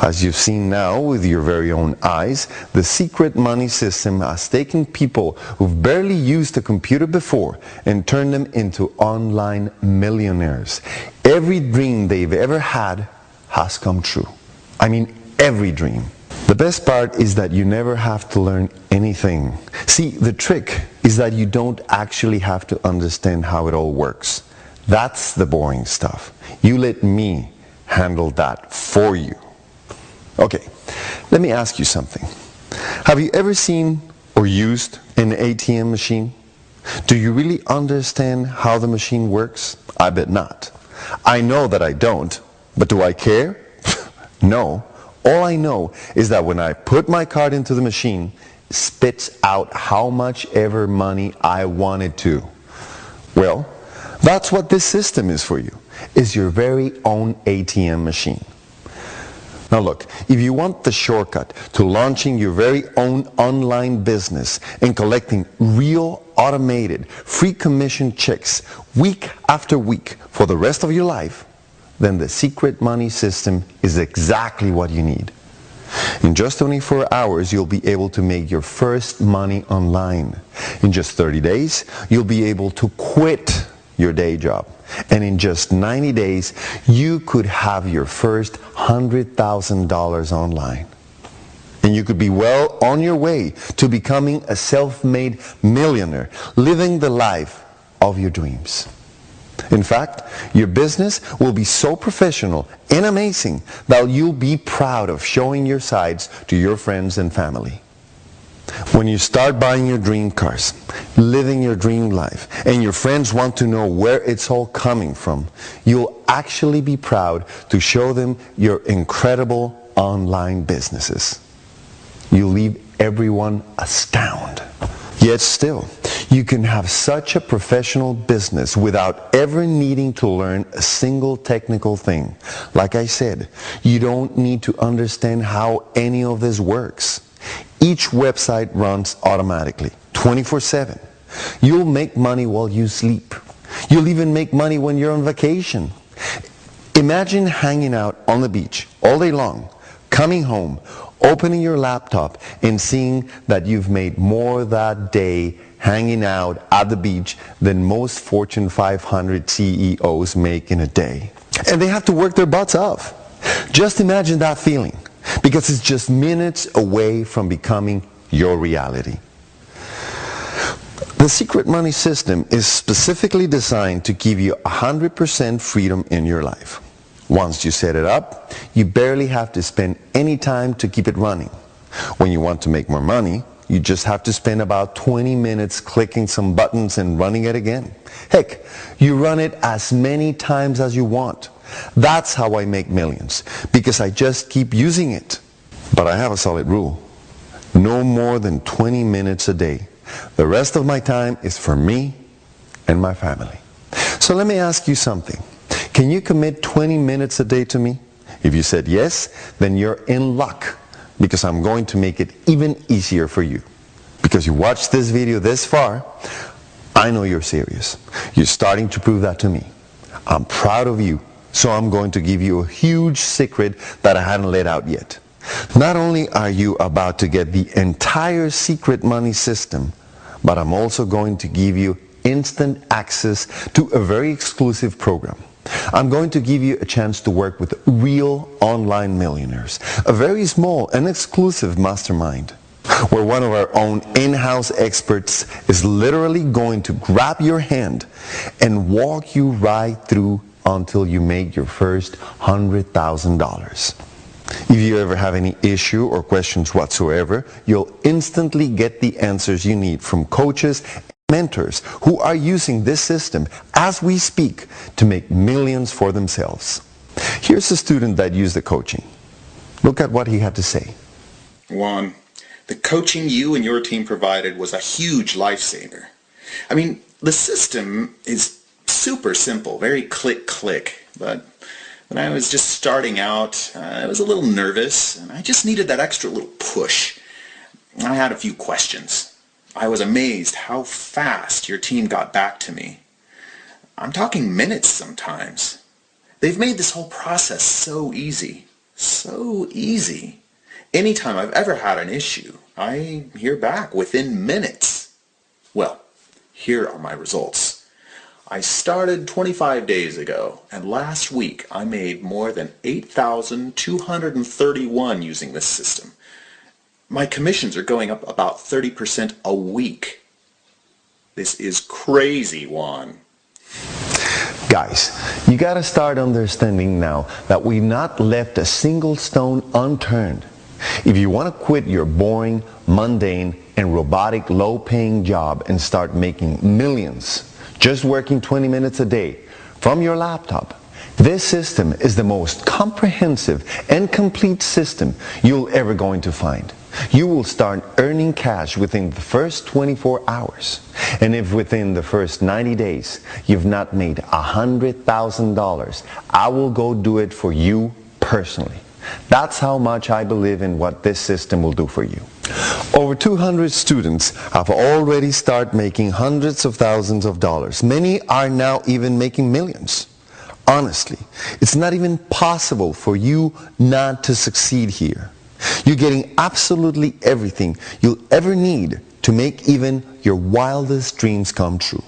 As you've seen now with your very own eyes, the secret money system has taken people who've barely used a computer before and turned them into online millionaires. Every dream they've ever had has come true. I mean, every dream. The best part is that you never have to learn anything. See, the trick is that you don't actually have to understand how it all works. That's the boring stuff. You let me handle that for you. Okay, let me ask you something. Have you ever seen or used an ATM machine? Do you really understand how the machine works? I bet not. I know that I don't, but do I care? No. All I know is that when I put my card into the machine, it spits out how much ever money I wanted to. Well, that's what this system is for you. It's your very own ATM machine. Now look, if you want the shortcut to launching your very own online business and collecting real automated free commission checks week after week for the rest of your life, then the secret money system is exactly what you need. In just 24 hours, you'll be able to make your first money online. In just 30 days, you'll be able to quit your day job. And in just 90 days, you could have your first $100,000 online. And you could be well on your way to becoming a self-made millionaire, living the life of your dreams. In fact, your business will be so professional and amazing that you'll be proud of showing your sides to your friends and family. When you start buying your dream cars, living your dream life, and your friends want to know where it's all coming from, you'll actually be proud to show them your incredible online businesses. You'll leave everyone astounded. Yet still, you can have such a professional business without ever needing to learn a single technical thing. Like I said, you don't need to understand how any of this works. Each website runs automatically, 24/7. You'll make money while you sleep. You'll even make money when you're on vacation. Imagine hanging out on the beach all day long, coming home, opening your laptop, and seeing that you've made more that day hanging out at the beach than most Fortune 500 CEOs make in a day. And they have to work their butts off. Just imagine that feeling, because it's just minutes away from becoming your reality. The secret money system is specifically designed to give you 100% freedom in your life. Once you set it up, you barely have to spend any time to keep it running. When you want to make more money, you just have to spend about 20 minutes clicking some buttons and running it again. Heck, you run it as many times as you want. That's how I make millions, because I just keep using it. But I have a solid rule. No more than 20 minutes a day. The rest of my time is for me and my family. So let me ask you something. Can you commit 20 minutes a day to me? If you said yes, then you're in luck, because I'm going to make it even easier for you. Because you watched this video this far, I know you're serious. You're starting to prove that to me. I'm proud of you, so I'm going to give you a huge secret that I hadn't let out yet. Not only are you about to get the entire secret money system, but I'm also going to give you instant access to a very exclusive program. I'm going to give you a chance to work with real online millionaires, a very small and exclusive mastermind, where one of our own in-house experts is literally going to grab your hand and walk you right through until you make your first $100,000. If you ever have any issue or questions whatsoever, you'll instantly get the answers you need from coaches and mentors who are using this system as we speak to make millions for themselves. Here's a student that used the coaching. Look at what he had to say. Juan, the coaching you and your team provided was a huge lifesaver. I mean, the system is super simple, very click, but when I was just starting out, I was a little nervous, and I just needed that extra little push. I had a few questions. I was amazed how fast your team got back to me. I'm talking minutes sometimes. They've made this whole process so easy. So easy. Anytime I've ever had an issue, I hear back within minutes. Well, here are my results. I started 25 days ago, and last week I made more than $8,231 using this system. My commissions are going up about 30% a week. This is crazy, Juan. Guys, you gotta start understanding now that we've not left a single stone unturned. If you want to quit your boring, mundane, and robotic low-paying job and start making millions just working 20 minutes a day from your laptop, this system is the most comprehensive and complete system you'll ever going to find. You will start earning cash within the first 24 hours. And if within the first 90 days you've not made $100,000, I will go do it for you personally. That's how much I believe in what this system will do for you. Over 200 students have already started making hundreds of thousands of dollars. Many are now even making millions. Honestly, it's not even possible for you not to succeed here. You're getting absolutely everything you'll ever need to make even your wildest dreams come true.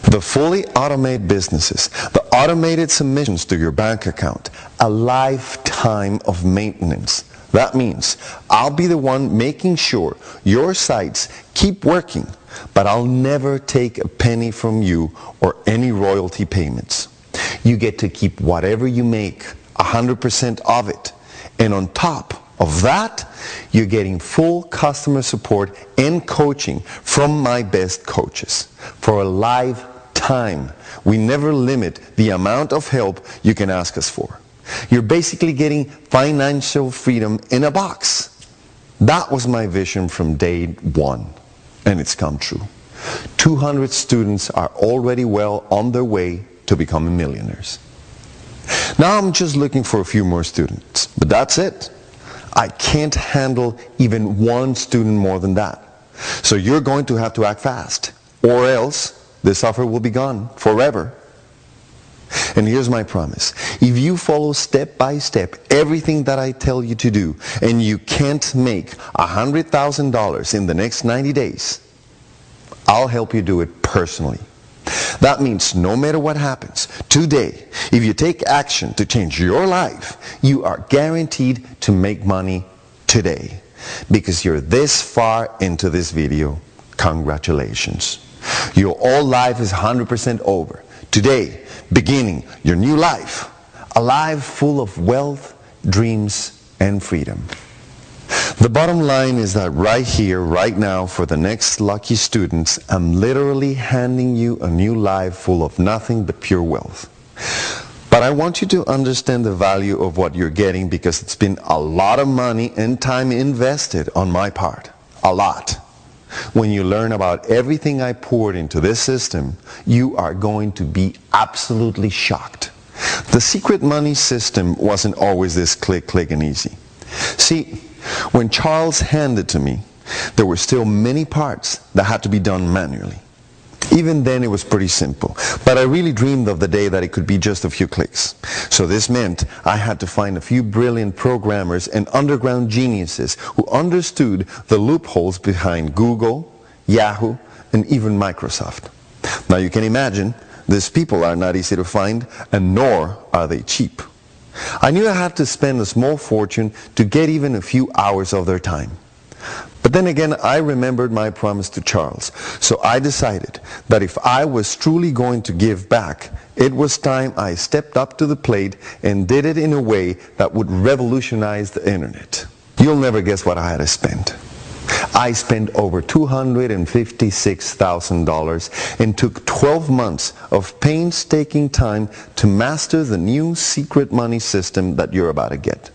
The fully automated businesses, the automated submissions to your bank account, a lifetime of maintenance. That means I'll be the one making sure your sites keep working, but I'll never take a penny from you or any royalty payments. You get to keep whatever you make, 100% of it. And on top of that, you're getting full customer support and coaching from my best coaches for a lifetime. We never limit the amount of help you can ask us for. You're basically getting financial freedom in a box. That was my vision from day one, and it's come true. 200 students are already well on their way to becoming millionaires. Now I'm just looking for a few more students, but that's it. I can't handle even one student more than that. So you're going to have to act fast, or else this offer will be gone forever. And here's my promise. If you follow step by step everything that I tell you to do, and you can't make $100,000 in the next 90 days, I'll help you do it personally. That means no matter what happens, today, if you take action to change your life, you are guaranteed to make money today. Because you're this far into this video, congratulations. Your old life is 100% over. Today, beginning your new life, a life full of wealth, dreams, and freedom. The bottom line is that right here, right now, for the next lucky students, I'm literally handing you a new life full of nothing but pure wealth. But I want you to understand the value of what you're getting, because it's been a lot of money and time invested on my part. A lot. When you learn about everything I poured into this system, you are going to be absolutely shocked. The secret money system wasn't always this click, click, and easy. See, when Charles handed it to me, there were still many parts that had to be done manually. Even then it was pretty simple, but I really dreamed of the day that it could be just a few clicks. So this meant I had to find a few brilliant programmers and underground geniuses who understood the loopholes behind Google, Yahoo, and even Microsoft. Now you can imagine, these people are not easy to find, and nor are they cheap. I knew I had to spend a small fortune to get even a few hours of their time. But then again, I remembered my promise to Charles, so I decided that if I was truly going to give back, it was time I stepped up to the plate and did it in a way that would revolutionize the internet. You'll never guess what I had to spend. I spent over $256,000 and took 12 months of painstaking time to master the new secret money system that you're about to get.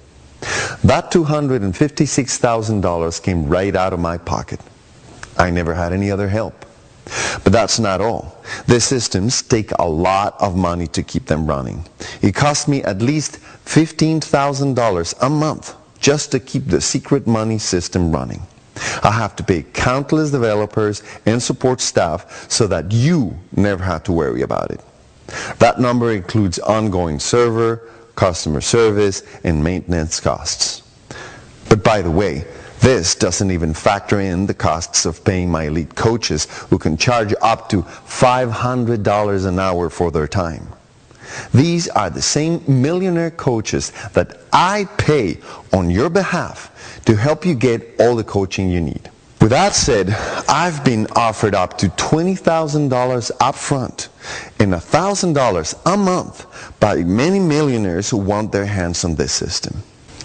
That $256,000 came right out of my pocket. I never had any other help. But that's not all. The systems take a lot of money to keep them running. It cost me at least $15,000 a month just to keep the secret money system running. I have to pay countless developers and support staff so that you never have to worry about it. That number includes ongoing server, customer service, and maintenance costs. But by the way, this doesn't even factor in the costs of paying my elite coaches who can charge up to $500 an hour for their time. These are the same millionaire coaches that I pay on your behalf to help you get all the coaching you need. With that said, I've been offered up to $20,000 up front and $1,000 a month by many millionaires who want their hands on this system.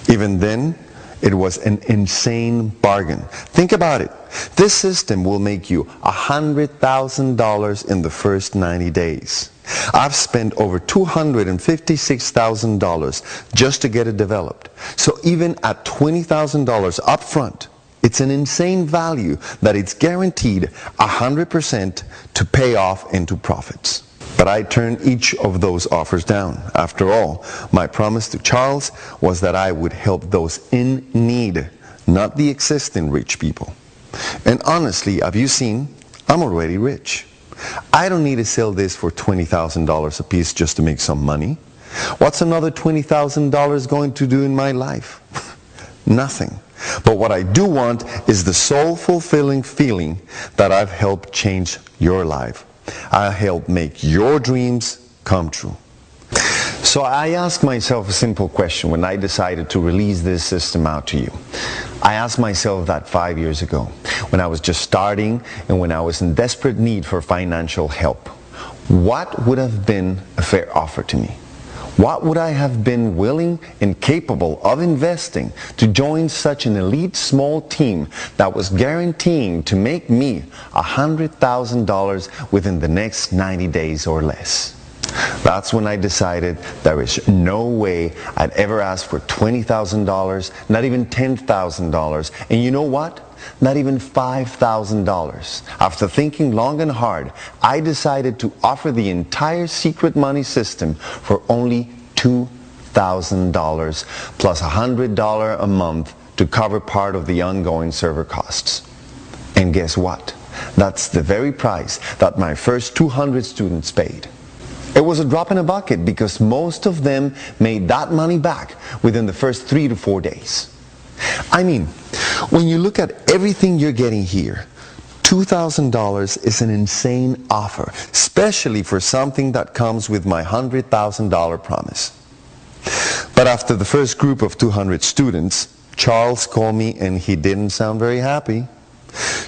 Even then, it was an insane bargain. Think about it. This system will make you $100,000 in the first 90 days. I've spent over $256,000 just to get it developed. So even at $20,000 up front, it's an insane value that it's guaranteed 100% to pay off into profits. But I turned each of those offers down. After all, my promise to Charles was that I would help those in need, not the existing rich people. And honestly, have you seen? I'm already rich. I don't need to sell this for $20,000 a piece just to make some money. What's another $20,000 going to do in my life? Nothing. But what I do want is the soul-fulfilling feeling that I've helped change your life. I help make your dreams come true. So I asked myself a simple question when I decided to release this system out to you. I asked myself that 5 years ago, when I was just starting and when I was in desperate need for financial help. What would have been a fair offer to me? What would I have been willing and capable of investing to join such an elite small team that was guaranteeing to make me $100,000 within the next 90 days or less? That's when I decided there is no way I'd ever ask for $20,000, not even $10,000, and you know what? Not even $5,000. After thinking long and hard, I decided to offer the entire secret money system for only $2,000 plus $100 a month to cover part of the ongoing server costs. And guess what? That's the very price that my first 200 students paid. It was a drop in a bucket because most of them made that money back within the first 3 to 4 days. I mean, when you look at everything you're getting here, $2,000 is an insane offer, especially for something that comes with my $100,000 promise. But after the first group of 200 students, Charles called me and he didn't sound very happy.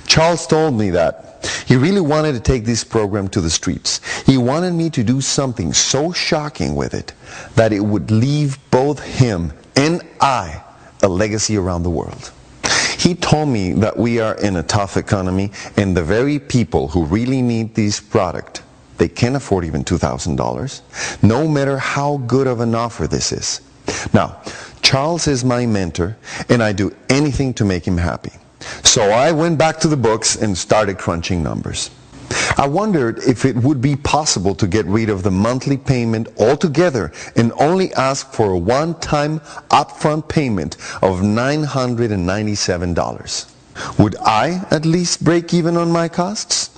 Charles told me that he really wanted to take this program to the streets. He wanted me to do something so shocking with it that it would leave both him and I a legacy around the world. He told me that we are in a tough economy and the very people who really need this product, they can't afford even $2,000, no matter how good of an offer this is. Now, Charles is my mentor and I do anything to make him happy. So I went back to the books and started crunching numbers. I wondered if it would be possible to get rid of the monthly payment altogether and only ask for a one-time upfront payment of $997. Would I at least break even on my costs?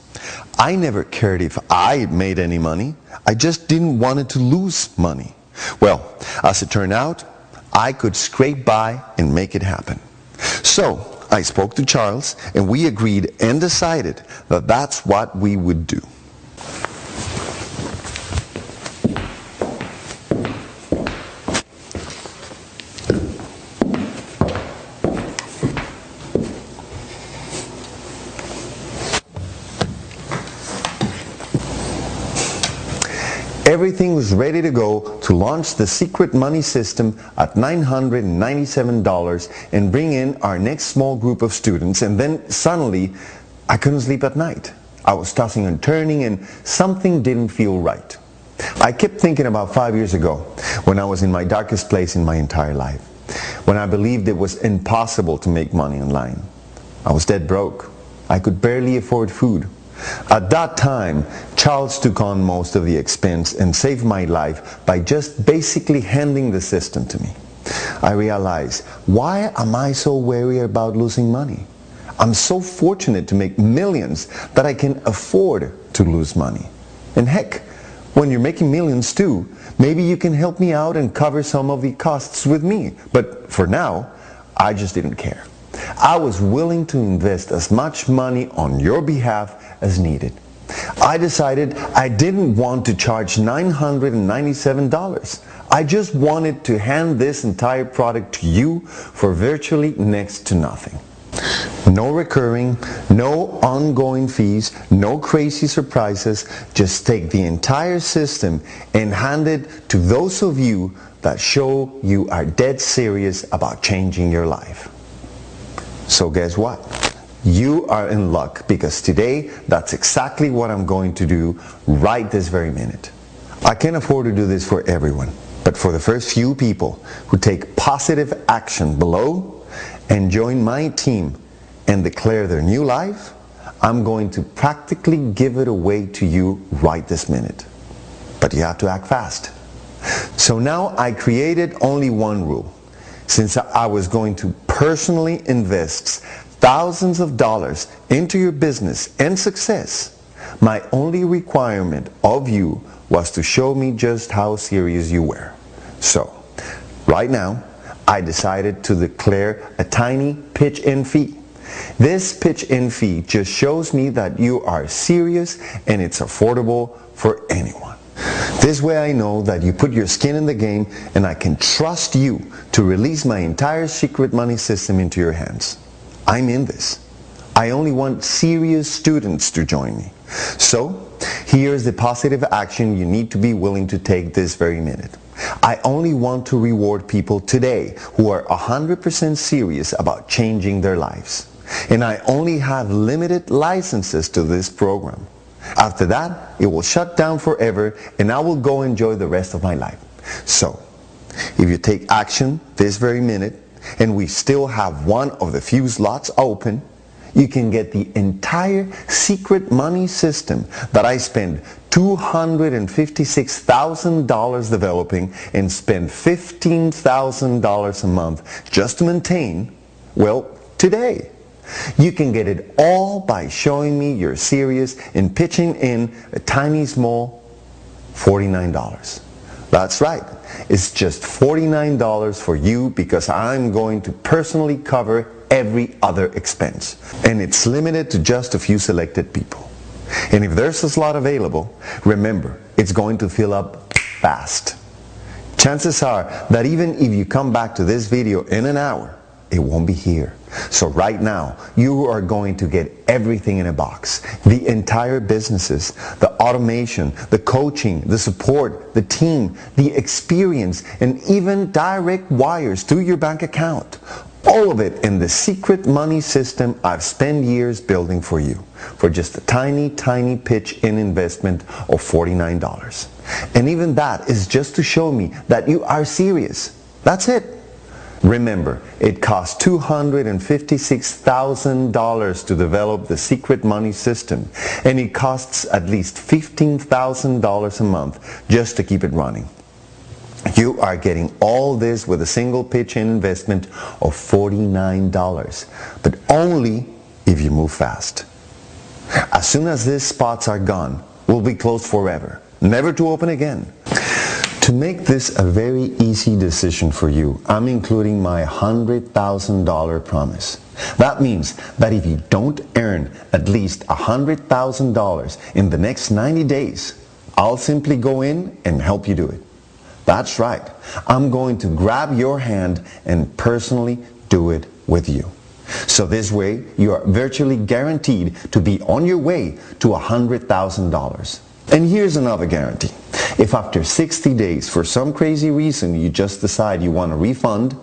I never cared if I made any money. I just didn't want it to lose money. Well, as it turned out, I could scrape by and make it happen. So I spoke to Charles and we agreed and decided that that's what we would do. Everything was ready to go to launch the secret money system at $997 and bring in our next small group of students, and then suddenly I couldn't sleep at night. I was tossing and turning and something didn't feel right. I kept thinking about 5 years ago when I was in my darkest place in my entire life, when I believed it was impossible to make money online. I was dead broke. I could barely afford food. At that time, Charles took on most of the expense and saved my life by just basically handing the system to me. I realized, why am I so wary about losing money? I'm so fortunate to make millions that I can afford to lose money. And heck, when you're making millions too, maybe you can help me out and cover some of the costs with me. But for now, I just didn't care. I was willing to invest as much money on your behalf as needed. I decided I didn't want to charge $997. I just wanted to hand this entire product to you for virtually next to nothing. No recurring, no ongoing fees, no crazy surprises. Just take the entire system and hand it to those of you that show you are dead serious about changing your life. So guess what? You are in luck, because today that's exactly what I'm going to do right this very minute. I can't afford to do this for everyone, but for the first few people who take positive action below and join my team and declare their new life, I'm going to practically give it away to you right this minute. But you have to act fast. So now I created only one rule. Since I was going to personally invest thousands of dollars into your business and success, my only requirement of you was to show me just how serious you were. So, right now, I decided to declare a tiny pitch-in fee. This pitch-in fee just shows me that you are serious and it's affordable for anyone. This way I know that you put your skin in the game, and I can trust you to release my entire secret money system into your hands. I'm in this. I only want serious students to join me. So, here's the positive action you need to be willing to take this very minute. I only want to reward people today who are 100% serious about changing their lives. And I only have limited licenses to this program. After that, it will shut down forever, and I will go enjoy the rest of my life. So, if you take action this very minute, and we still have one of the few slots open, you can get the entire secret money system that I spent $256,000 developing and spend $15,000 a month just to maintain, well, today. You can get it all by showing me you're serious and pitching in a tiny small $49. That's right. It's just $49 for you, because I'm going to personally cover every other expense. And it's limited to just a few selected people. And if there's a slot available, remember, it's going to fill up fast. Chances are that even if you come back to this video in an hour, it won't be here. So right now, you are going to get everything in a box. The entire businesses, the automation, the coaching, the support, the team, the experience, and even direct wires to your bank account. All of it in the secret money system I've spent years building for you, for just a tiny, tiny pitch-in investment of $49. And even that is just to show me that you are serious. That's it. Remember, it costs $256,000 to develop the secret money system, and it costs at least $15,000 a month just to keep it running. You are getting all this with a single pitch-in investment of $49, but only if you move fast. As soon as these spots are gone, we'll be closed forever, never to open again. To make this a very easy decision for you, I'm including my $100,000 promise. That means that if you don't earn at least $100,000 in the next 90 days, I'll simply go in and help you do it. That's right. I'm going to grab your hand and personally do it with you. So this way, you are virtually guaranteed to be on your way to $100,000. And here's another guarantee. If after 60 days, for some crazy reason, you just decide you want a refund,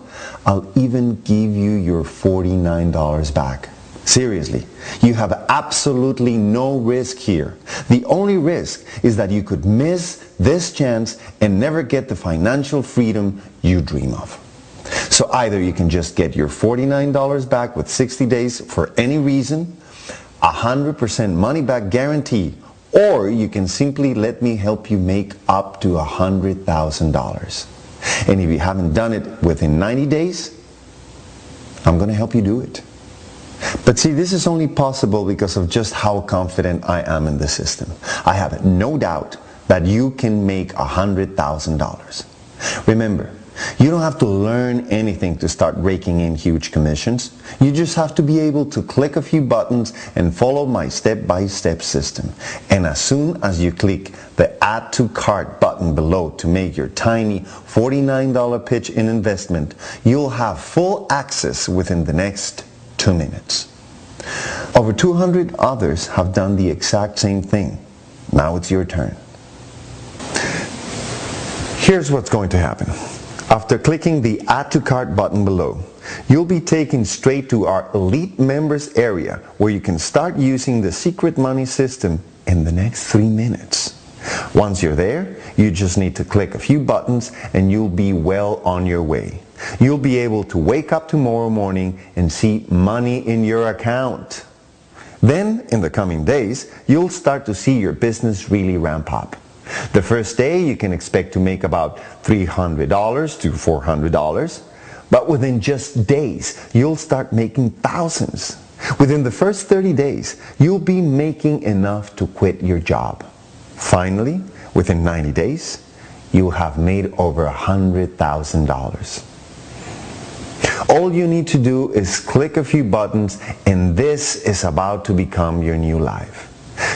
I'll even give you your $49 back. Seriously, you have absolutely no risk here. The only risk is that you could miss this chance and never get the financial freedom you dream of. So either you can just get your $49 back with 60 days for any reason, 100% money back guarantee, or you can simply let me help you make up to $100,000. And if you haven't done it within 90 days, I'm going to help you do it. But see, this is only possible because of just how confident I am in the system. I have no doubt that you can make $100,000. Remember, you don't have to learn anything to start raking in huge commissions. You just have to be able to click a few buttons and follow my step-by-step system. And as soon as you click the Add to Cart button below to make your tiny $49 pitch in investment, you'll have full access within the next 2 minutes. Over 200 others have done the exact same thing. Now it's your turn. Here's what's going to happen. After clicking the Add to Cart button below, you'll be taken straight to our Elite Members area where you can start using the secret money system in the next 3 minutes. Once you're there, you just need to click a few buttons and you'll be well on your way. You'll be able to wake up tomorrow morning and see money in your account. Then, in the coming days, you'll start to see your business really ramp up. The first day you can expect to make about $300 to $400, but within just days you'll start making thousands. Within the first 30 days you'll be making enough to quit your job. Finally, within 90 days you'll have made over $100,000. All you need to do is click a few buttons and this is about to become your new life.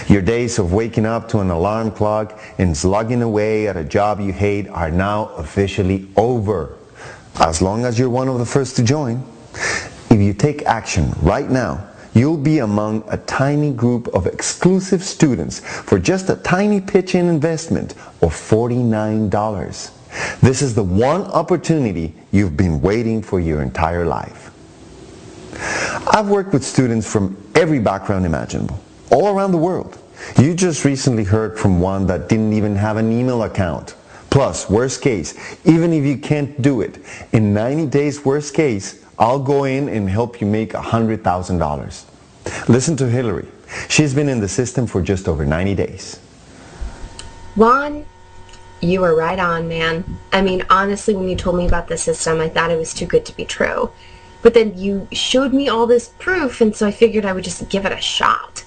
Your days of waking up to an alarm clock and slugging away at a job you hate are now officially over, as long as you're one of the first to join. If you take action right now, you'll be among a tiny group of exclusive students for just a tiny pitch-in investment of $49. This is the one opportunity you've been waiting for your entire life. I've worked with students from every background imaginable, all around the world. You just recently heard from one that didn't even have an email account. Plus, worst case, even if you can't do it, in 90 days worst case, I'll go in and help you make $100,000. Listen to Hillary. She's been in the system for just over 90 days. Juan, you were right on, man. I mean, honestly, when you told me about the system, I thought it was too good to be true. But then you showed me all this proof, and so I figured I would just give it a shot.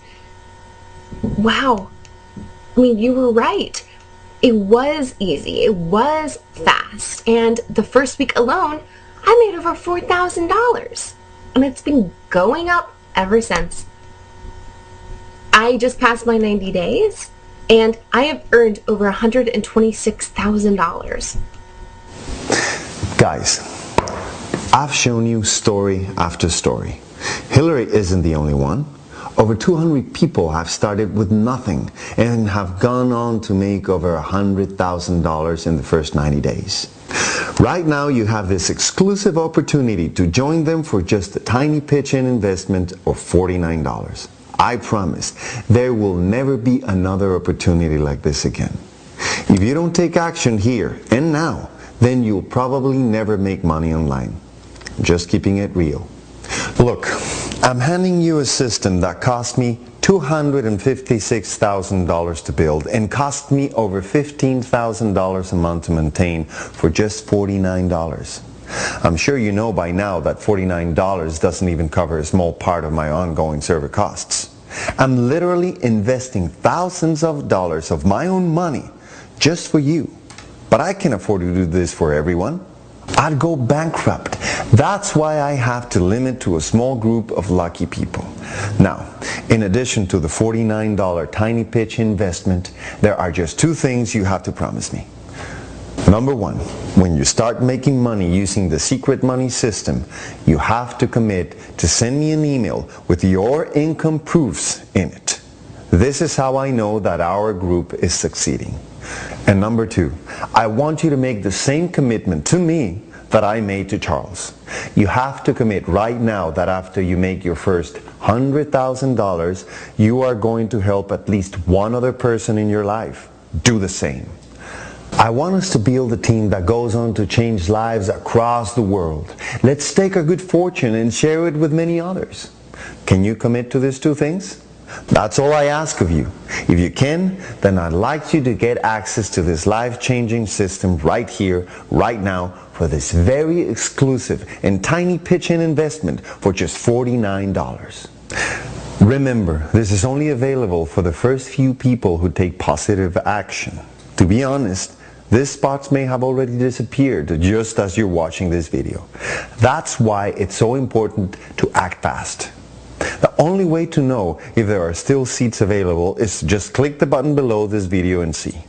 Wow. I mean, you were right. It was easy. It was fast. And the first week alone, I made over $4,000. And it's been going up ever since. I just passed my 90 days, and I have earned over $126,000. Guys, I've shown you story after story. Hillary isn't the only one. Over 200 people have started with nothing and have gone on to make over $100,000 in the first 90 days. Right now you have this exclusive opportunity to join them for just a tiny pitch-in investment of $49. I promise there will never be another opportunity like this again. If you don't take action here and now, then you'll probably never make money online. Just keeping it real. Look, I'm handing you a system that cost me $256,000 to build and cost me over $15,000 a month to maintain for just $49. I'm sure you know by now that $49 doesn't even cover a small part of my ongoing server costs. I'm literally investing thousands of dollars of my own money just for you. But I can afford to do this for everyone. I'd go bankrupt. That's why I have to limit to a small group of lucky people. Now, in addition to the $49 tiny pitch investment, there are just two things you have to promise me. Number one, when you start making money using the secret money system, you have to commit to send me an email with your income proofs in it. This is how I know that our group is succeeding. And number two, I want you to make the same commitment to me that I made to Charles. You have to commit right now that after you make your first $100,000, you are going to help at least one other person in your life do the same. I want us to build a team that goes on to change lives across the world. Let's take our good fortune and share it with many others. Can you commit to these two things? That's all I ask of you. If you can, then I'd like you to get access to this life-changing system right here, right now, for this very exclusive and tiny pitch-in investment for just $49. Remember, this is only available for the first few people who take positive action. To be honest, these spots may have already disappeared just as you're watching this video. That's why it's so important to act fast. The only way to know if there are still seats available is to just click the button below this video and see.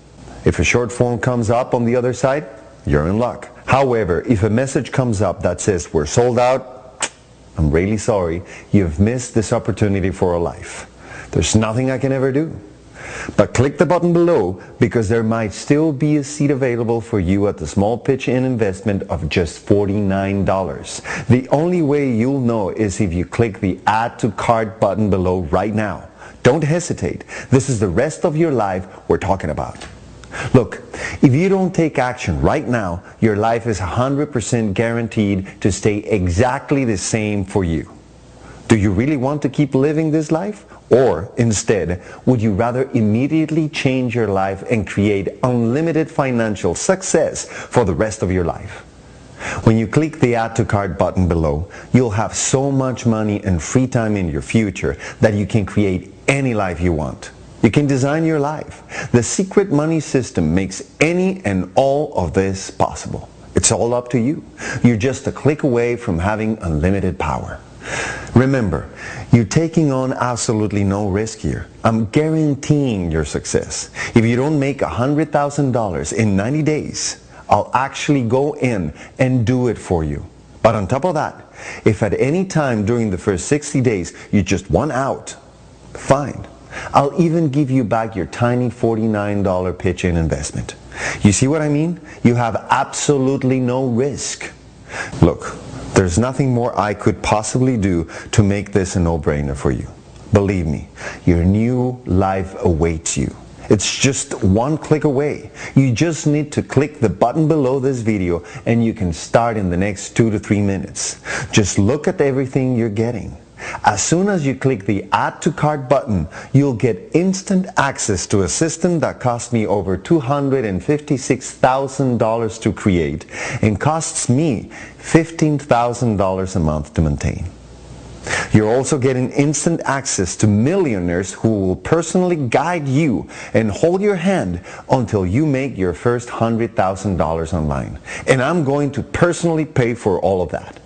If a short form comes up on the other side, you're in luck. However, if a message comes up that says we're sold out, I'm really sorry, you've missed this opportunity for a life. There's nothing I can ever do. But click the button below because there might still be a seat available for you at the small pitch-in investment of just $49. The only way you'll know is if you click the Add to Cart button below right now. Don't hesitate. This is the rest of your life we're talking about. Look, if you don't take action right now, your life is 100% guaranteed to stay exactly the same for you. Do you really want to keep living this life? Or instead, would you rather immediately change your life and create unlimited financial success for the rest of your life? When you click the Add to Cart button below, you'll have so much money and free time in your future that you can create any life you want. You can design your life. The secret money system makes any and all of this possible. It's all up to you. You're just a click away from having unlimited power. Remember, you're taking on absolutely no risk here. I'm guaranteeing your success. If you don't make $100,000 in 90 days, I'll actually go in and do it for you. But on top of that, if at any time during the first 60 days you just want out, fine. I'll even give you back your tiny $49 pitch-in investment. You see what I mean? You have absolutely no risk. Look, there's nothing more I could possibly do to make this a no-brainer for you. Believe me, your new life awaits you. It's just one click away. You just need to click the button below this video and you can start in the next 2 to 3 minutes. Just look at everything you're getting. As soon as you click the Add to Cart button, you'll get instant access to a system that cost me over $256,000 to create and costs me $15,000 a month to maintain. You're also getting instant access to millionaires who will personally guide you and hold your hand until you make your first $100,000 online. And I'm going to personally pay for all of that.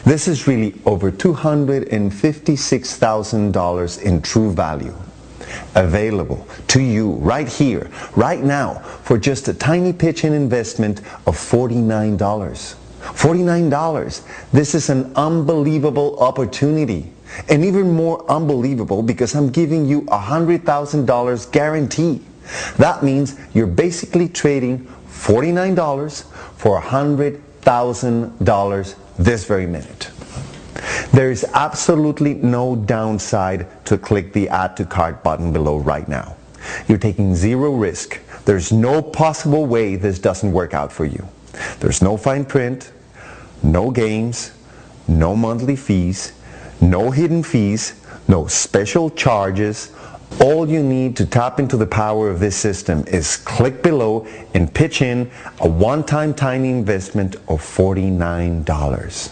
This is really over $256,000 in true value, available to you right here, right now, for just a tiny pitch-in investment of $49. $49. This is an unbelievable opportunity. And even more unbelievable because I'm giving you $100,000 guarantee. That means you're basically trading $49 for $100,000 this very minute. There is absolutely no downside to click the Add to Cart button below right now. You're taking zero risk. There's no possible way this doesn't work out for you. There's no fine print, no games, no monthly fees, no hidden fees, no special charges. All you need to tap into the power of this system is click below and pitch in a one-time tiny investment of $49.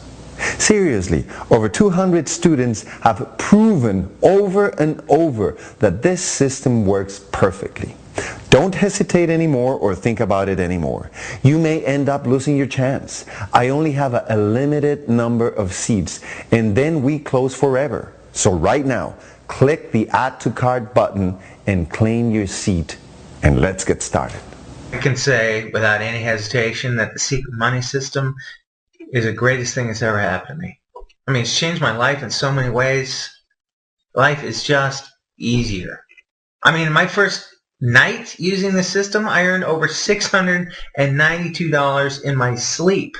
Seriously, over 200 students have proven over and over that this system works perfectly. Don't hesitate anymore or think about it anymore. You may end up losing your chance. I only have a limited number of seats and then we close forever. So right now, click the Add to Cart button and claim your seat, and let's get started. I can say without any hesitation that the secret money system is the greatest thing that's ever happened to me. I mean, it's changed my life in so many ways. Life is just easier. I mean, my first night using the system, I earned over $692 in my sleep.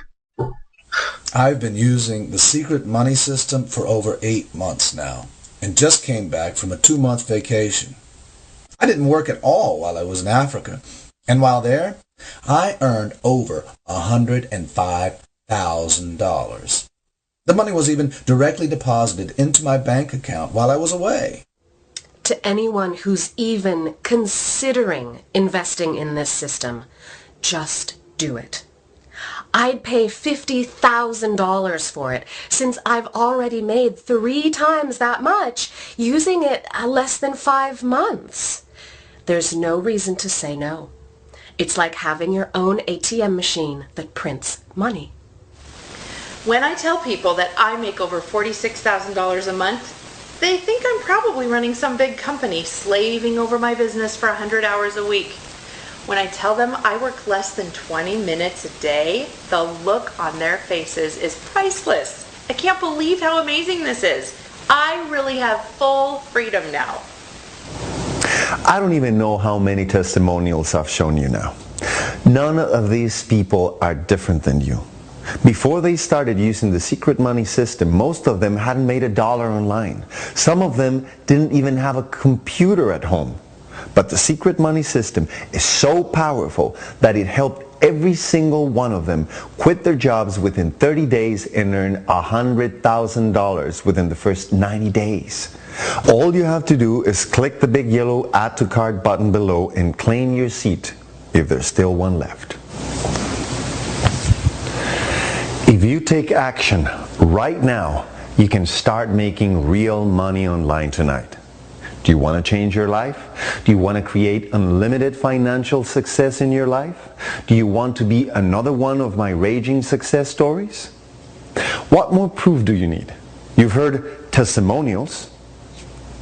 I've been using the secret money system for over 8 months now, and just came back from a 2-month vacation. I didn't work at all while I was in Africa, and while there, I earned over $105,000. The money was even directly deposited into my bank account while I was away. To anyone who's even considering investing in this system, just do it. I'd pay $50,000 for it since I've already made 3 times that much using it less than 5 months. There's no reason to say no. It's like having your own ATM machine that prints money. When I tell people that I make over $46,000 a month, they think I'm probably running some big company slaving over my business for 100 hours a week. When I tell them I work less than 20 minutes a day, the look on their faces is priceless. I can't believe how amazing this is. I really have full freedom now. I don't even know how many testimonials I've shown you now. None of these people are different than you. Before they started using the secret money system, most of them hadn't made $1 online. Some of them didn't even have a computer at home. But the secret money system is so powerful that it helped every single one of them quit their jobs within 30 days and earn $100,000 within the first 90 days. All you have to do is click the big yellow Add to Cart button below and claim your seat, if there's still one left. If you take action right now, you can start making real money online tonight. Do you want to change your life? Do you want to create unlimited financial success in your life? Do you want to be another one of my raging success stories? What more proof do you need? You've heard testimonials,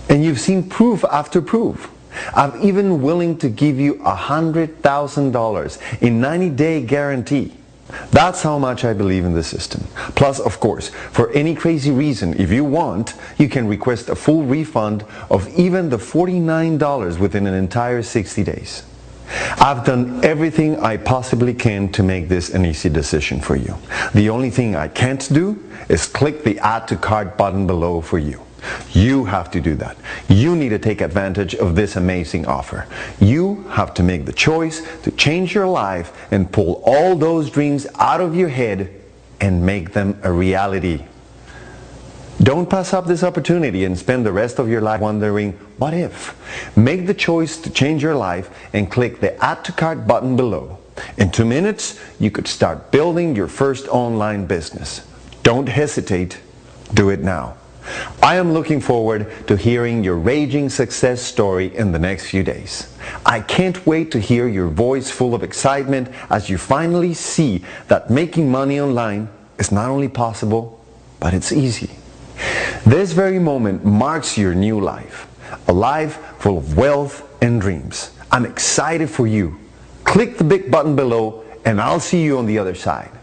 and you've seen proof after proof. I'm even willing to give you $100,000 in 90-day guarantee. That's how much I believe in the system. Plus, of course, for any crazy reason, if you want, you can request a full refund of even the $49 within an entire 60 days. I've done everything I possibly can to make this an easy decision for you. The only thing I can't do is click the Add to Cart button below for you. You have to do that. You need to take advantage of this amazing offer. You have to make the choice to change your life and pull all those dreams out of your head and make them a reality. Don't pass up this opportunity and spend the rest of your life wondering, what if? Make the choice to change your life and click the Add to Cart button below. In 2 minutes, you could start building your first online business. Don't hesitate. Do it now. I am looking forward to hearing your raging success story in the next few days. I can't wait to hear your voice full of excitement as you finally see that making money online is not only possible, but it's easy. This very moment marks your new life, a life full of wealth and dreams. I'm excited for you. Click the big button below and I'll see you on the other side.